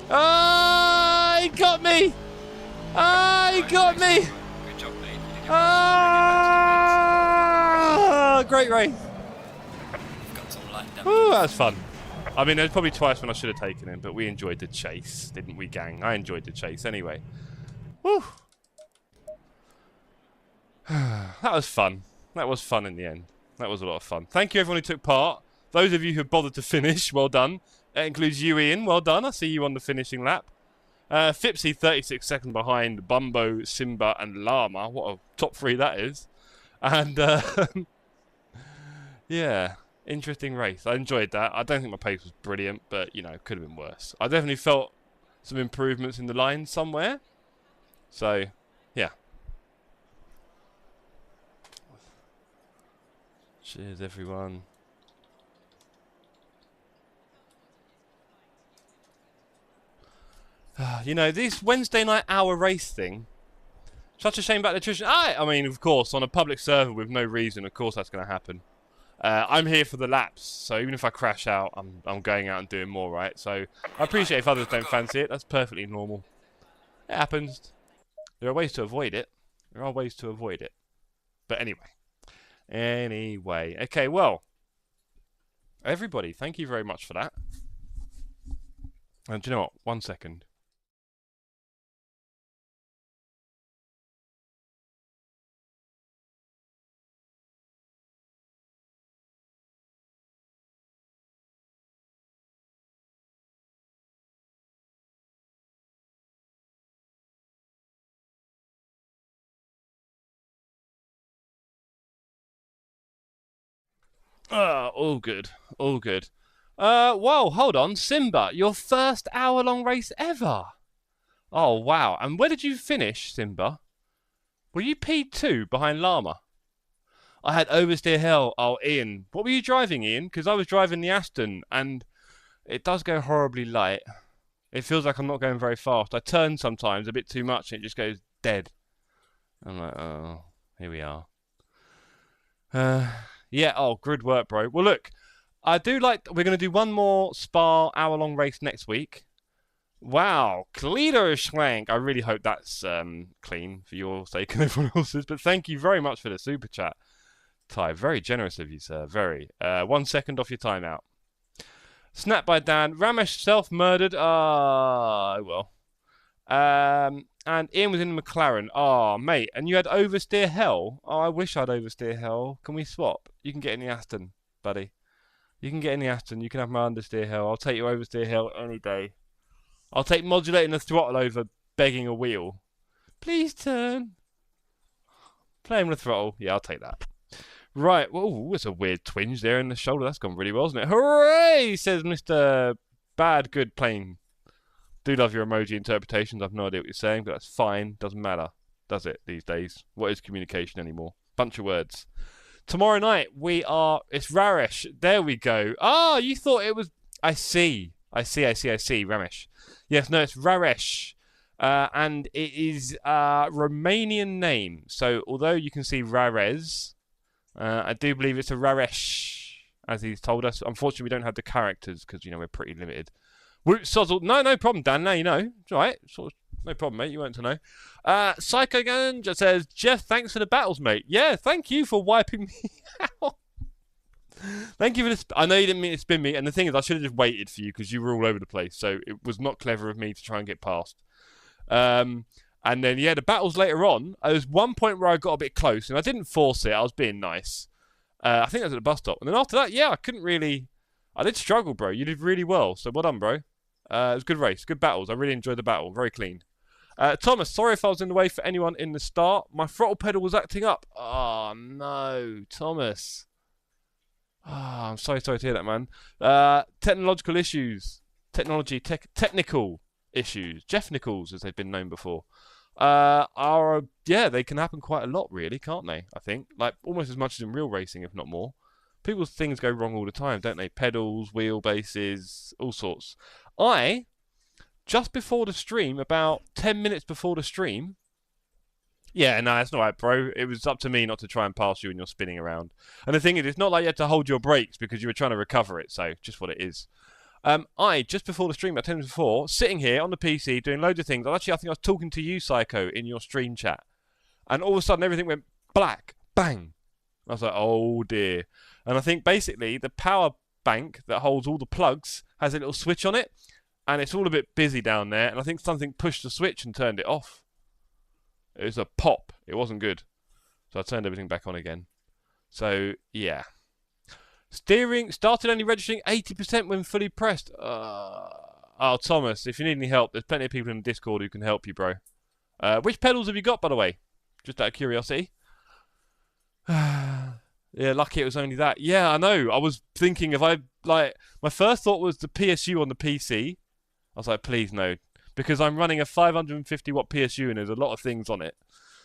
Ah, he got me! Ah, he got me! Good job, mate. Ah, great race. You've got some light damage. Ooh, that was fun. I mean, there's probably twice when I should have taken him, but we enjoyed the chase, didn't we, gang? I enjoyed the chase anyway. Woo. That was fun. That was fun in the end. That was a lot of fun. Thank you, everyone who took part. Those of you who bothered to finish, well done. That includes you, Ian. Well done. I see you on the finishing lap. Fipsy 36 seconds behind Bumbo, Simba, and Llama. What a top 3 that is. And yeah, interesting race. I enjoyed that. I don't think my pace was brilliant, but you know, could have been worse. I definitely felt some improvements in the line somewhere. So, yeah. Cheers, everyone. You know, this Wednesday night hour race thing, such a shame about the attrition. I mean, of course, on a public server with no reason, of course that's going to happen. I'm here for the laps, so even if I crash out, I'm going out and doing more, right? So I appreciate if others don't fancy it. That's perfectly normal. It happens. There are ways to avoid it. There are ways to avoid it. But anyway. Okay, well. Everybody, thank you very much for that. And do you know what? 1 second. All good. All good. Whoa, hold on. Simba, your first hour-long race ever. Oh, wow. And where did you finish, Simba? Were you P2 behind Llama? I had oversteer hell. Oh, Ian. What were you driving, Ian? Because I was driving the Aston, and it does go horribly light. It feels like I'm not going very fast. I turn sometimes a bit too much, and it just goes dead. I'm like, oh, here we are. Yeah, oh, good work, bro. Well, look, I do like... We're going to do one more Spa hour-long race next week. Wow, Schwank. I really hope that's clean for your sake and everyone else's. But thank you very much for the super chat, Ty. Very generous of you, sir. Very. 1 second off your timeout. Snap by Dan. Ramesh self-murdered. Oh, well. And Ian was in the McLaren. Oh, mate. And you had oversteer hell? Oh, I wish I'd oversteer hell. Can we swap? You can get in the Aston, buddy. You can get in the Aston. You can have my understeer hell. I'll take your oversteer hell any day. I'll take modulating the throttle over begging a wheel. Please turn. Playing with the throttle. Yeah, I'll take that. Right. Whoa, it's a weird twinge there in the shoulder. That's gone really well, hasn't it? Hooray, says Mr. Bad Good Plane. Do love your emoji interpretations. I've no idea what you're saying, but that's fine. Doesn't matter, does it, these days? What is communication anymore? Bunch of words. Tomorrow night, it's Raresh. There we go. Ah, you thought it was... I see, Ramesh. Yes, no, it's Raresh. And it is a Romanian name. So, although you can see Rarez, I do believe it's a Raresh, as he's told us. Unfortunately, we don't have the characters, because, you know, we're pretty limited. Woot sozzle. No problem, Dan. Now you know. It's all right. No problem, mate. You weren't to know. Psycho Gun just says, Jeff, thanks for the battles, mate. Yeah, thank you for wiping me out. Thank you for this. I know you didn't mean to spin me, and the thing is, I should have just waited for you because you were all over the place, so it was not clever of me to try and get past. And then, yeah, the battles later on, there was one point where I got a bit close, and I didn't force it. I was being nice. I think I was at the bus stop. And then after that, yeah, I couldn't really... I did struggle, bro. You did really well, so well done, bro. It was a good race, good battles. I really enjoyed the battle. Very clean. Thomas, sorry if I was in the way for anyone in the start. My throttle pedal was acting up. Oh, no. Thomas. Oh, I'm sorry to hear that, man. Technological issues. Technical issues. Jeff Nichols, as they've been known before. They can happen quite a lot, really, can't they? I think. Like, almost as much as in real racing, if not more. People's things go wrong all the time, don't they? Pedals, wheelbases, all sorts. Just before the stream, about 10 minutes before the stream... Yeah, no, that's not right, bro. It was up to me not to try and pass you when you're spinning around. And the thing is, it's not like you had to hold your brakes because you were trying to recover it, so just what it is. Just before the stream, about 10 minutes before, sitting here on the PC, doing loads of things. I think I was talking to you, Psycho, in your stream chat. And all of a sudden, everything went black. Bang. I was like, oh, dear. And I think, basically, the power bank that holds all the plugs has a little switch on it. And it's all a bit busy down there. And I think something pushed the switch and turned it off. It was a pop. It wasn't good. So I turned everything back on again. So, yeah. Steering started only registering 80% when fully pressed. Oh, Thomas, if you need any help, there's plenty of people in the Discord who can help you, bro. Which pedals have you got, by the way? Just out of curiosity. Yeah, lucky it was only that. Yeah, I know. I was thinking if I, like, my first thought was the PSU on the PC. I was like, please no. Because I'm running a 550 watt PSU and there's a lot of things on it.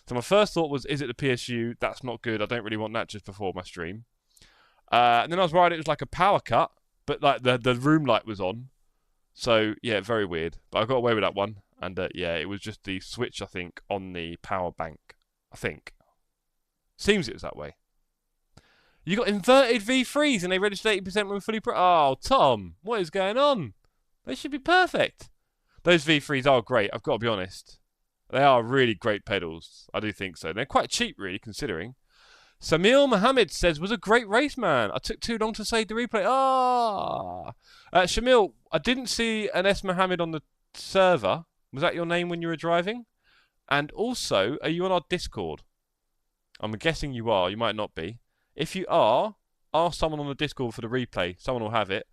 So my first thought was, is it the PSU? That's not good. I don't really want that just before my stream. And then I was worried it was like a power cut, but like the room light was on. So, yeah, very weird. But I got away with that one. And, yeah, it was just the switch, I think, on the power bank. I think. Seems it was that way. You got inverted V3s and they registered 80% when fully Oh, Tom, what is going on? They should be perfect. Those V3s are great, I've got to be honest. They are really great pedals. I do think so. They're quite cheap, really, considering. Samil Mohammed says, was a great race, man. I took too long to save the replay. Shamil, I didn't see an S. Mohammed on the server. Was that your name when you were driving? And also, are you on our Discord? I'm guessing you are. You might not be. If you are, ask someone on the Discord for the replay. Someone will have it.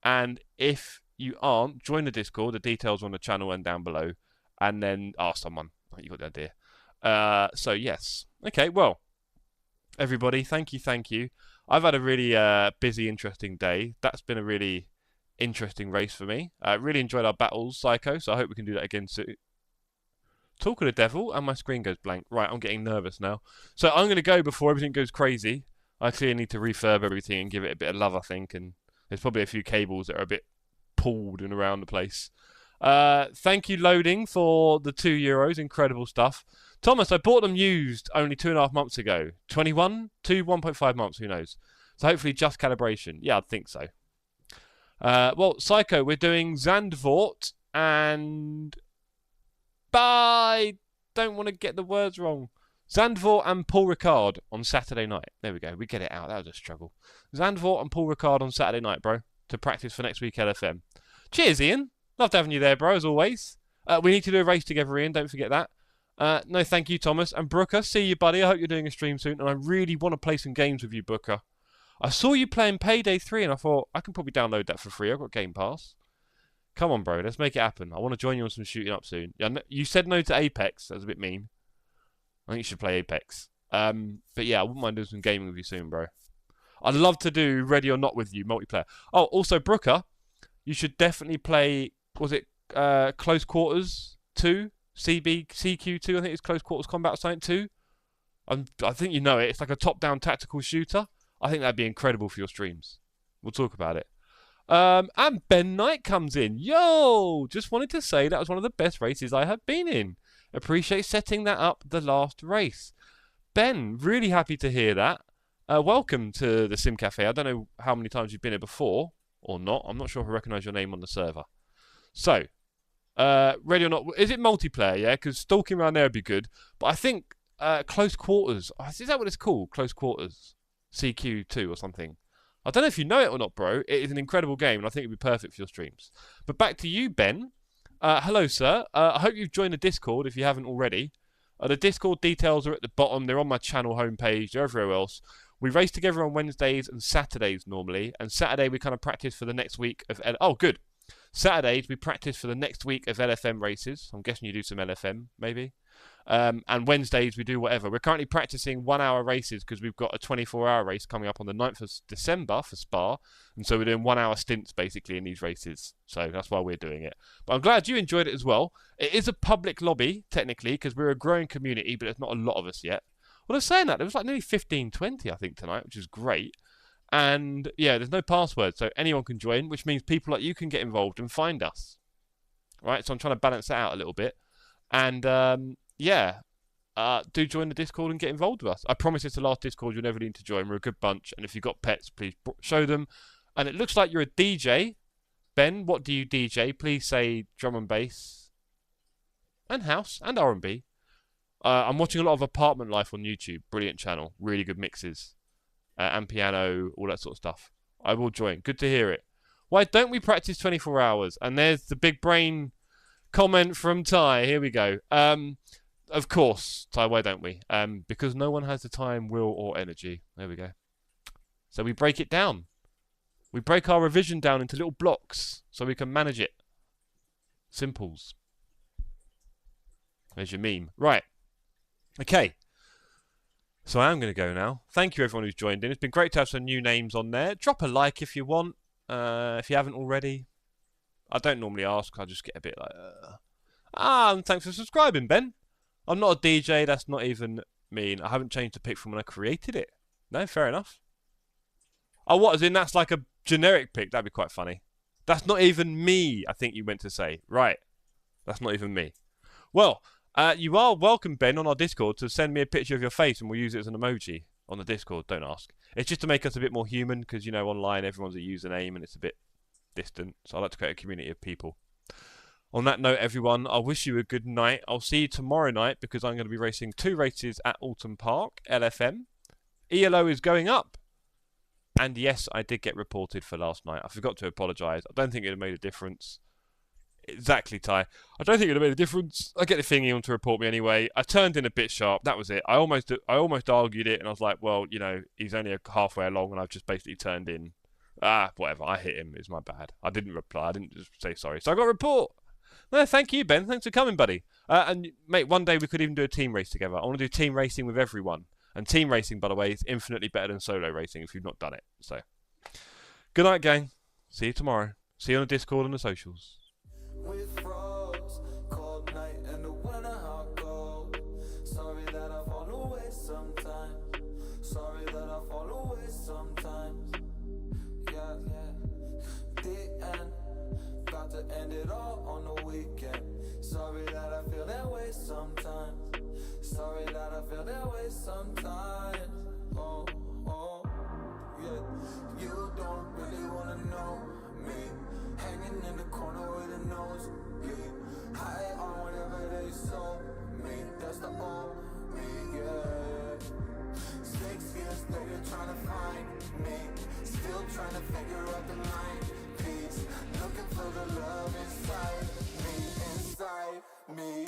And if you aren't, join the Discord. The details are on the channel and down below. And then ask someone. You got the idea. So, yes. Okay, well. Everybody, thank you. I've had a really busy, interesting day. That's been a really interesting race for me. I really enjoyed our battles, Psycho, so I hope we can do that again soon. Talk of the devil, and my screen goes blank. Right, I'm getting nervous now. So I'm going to go before everything goes crazy. I clearly need to refurb everything and give it a bit of love, I think. And there's probably a few cables that are a bit pulled and around the place. Thank you, Loading, for the €2. Incredible stuff. Thomas, I bought them used only 2.5 months ago. 21? 1.5 months, who knows? So hopefully just calibration. Yeah, I think so. Well, Psycho, we're doing Zandvoort and... I don't want to get the words wrong. Zandvoort and Paul Ricard on Saturday night. There we go. We get it out. That was a struggle. Zandvoort and Paul Ricard on Saturday night, bro. To practice for next week LFM. Cheers, Ian. Loved having you there, bro, as always. We need to do a race together, Ian. Don't forget that. No, thank you, Thomas. And Brooker, see you, buddy. I hope you're doing a stream soon. And I really want to play some games with you, Brooker. I saw you playing Payday 3 and I thought, I can probably download that for free. I've got Game Pass. Come on, bro. Let's make it happen. I want to join you on some shooting up soon. Yeah, you said no to Apex. That was a bit mean. I think you should play Apex. But yeah, I wouldn't mind doing some gaming with you soon, bro. I'd love to do Ready or Not with you, multiplayer. Oh, also, Brooker, you should definitely play, was it Close Quarters 2? CQ2, I think it's Close Quarters Combat or something 2. I think you know it. It's like a top-down tactical shooter. I think that'd be incredible for your streams. We'll talk about it. And Ben Knight comes in. Yo! Just wanted to say that was one of the best races I have been in. Appreciate setting that up the last race. Ben, really happy to hear that. Welcome to the Sim Cafe. I don't know how many times you've been here before or not. I'm not sure if I recognise your name on the server. So, Ready or Not, is it multiplayer, yeah? Because stalking around there would be good. But I think Close Quarters, is that what it's called? Close Quarters CQ2 or something. I don't know if you know it or not, bro. It is an incredible game, and I think it would be perfect for your streams. But back to you, Ben. Hello, sir. I hope you've joined the Discord if you haven't already. The Discord details are at the bottom. They're on my channel homepage. They're everywhere else. We race together on Wednesdays and Saturdays normally. And Saturday, we kind of practice for the next week of... Oh, good. Saturdays, we practice for the next week of LFM races. I'm guessing you do some LFM, maybe. And Wednesdays, we do whatever. We're currently practicing 1-hour races because we've got a 24-hour race coming up on the 9th of December for Spa. And so we're doing 1-hour stints, basically, in these races. So that's why we're doing it. But I'm glad you enjoyed it as well. It is a public lobby, technically, because we're a growing community, but there's not a lot of us yet. Well, I was saying that. There was like nearly 15, 20, I think, tonight, which is great. And, yeah, there's no password, so anyone can join, which means people like you can get involved and find us. Right? So I'm trying to balance that out a little bit. And, yeah, do join the Discord and get involved with us. I promise it's the last Discord you'll never need to join. We're a good bunch. And if you've got pets, please show them. And it looks like you're a DJ. Ben, what do you DJ? Please say drum and bass. And house. And R&B. I'm watching a lot of Apartment Life on YouTube. Brilliant channel. Really good mixes. And piano, all that sort of stuff. I will join. Good to hear it. Why don't we practice 24 hours? And there's the big brain comment from Ty. Here we go. Of course, Ty, why don't we? Because no one has the time, will, or energy. There we go. So we break it down. We break our revision down into little blocks so we can manage it. Simples. There's your meme. Right. Okay. So I am going to go now. Thank you everyone who's joined in. It's been great to have some new names on there. Drop a like if you want. If you haven't already. I don't normally ask. I just get a bit like... and thanks for subscribing, Ben. I'm not a DJ. That's not even mean. I haven't changed the pic from when I created it. No, fair enough. Oh, what? As in that's like a generic pic? That'd be quite funny. That's not even me, I think you meant to say. Right. That's not even me. Well... you are welcome, Ben, on our Discord to send me a picture of your face and we'll use it as an emoji on the Discord. Don't ask. It's just to make us a bit more human because, you know, online everyone's a username and it's a bit distant. So I like to create a community of people. On that note, everyone, I wish you a good night. I'll see you tomorrow night because I'm going to be racing 2 races at Alton Park, LFM. ELO is going up. And yes, I did get reported for last night. I forgot to apologise. I don't think it would have made a difference. Exactly, Ty. I don't think it would have made a difference. I get the thingy on to report me anyway. I turned in a bit sharp. That was it. I almost argued it, and I was like, well, you know, he's only halfway along, and I've just basically turned in. Whatever. I hit him. It's my bad. I didn't reply. I didn't just say sorry. So I got a report. No, thank you, Ben. Thanks for coming, buddy. And mate, one day we could even do a team race together. I want to do team racing with everyone. And team racing, by the way, is infinitely better than solo racing if you've not done it. So, good night, gang. See you tomorrow. See you on the Discord and the socials. With frogs, cold night and the winter hot cold. Sorry that I fall away sometimes. Sorry that I fall away sometimes. Yeah, the end. Got to end it all on the weekend. Sorry that I feel that way sometimes. Sorry that I feel that way sometimes. Oh, yeah. You don't really wanna know me. Hanging in the corner with a nose bleed. High on whatever they sold me. That's the old me, yeah. 6 years later trying to find me. Still trying to figure out the line piece. Looking for the love inside me, inside me.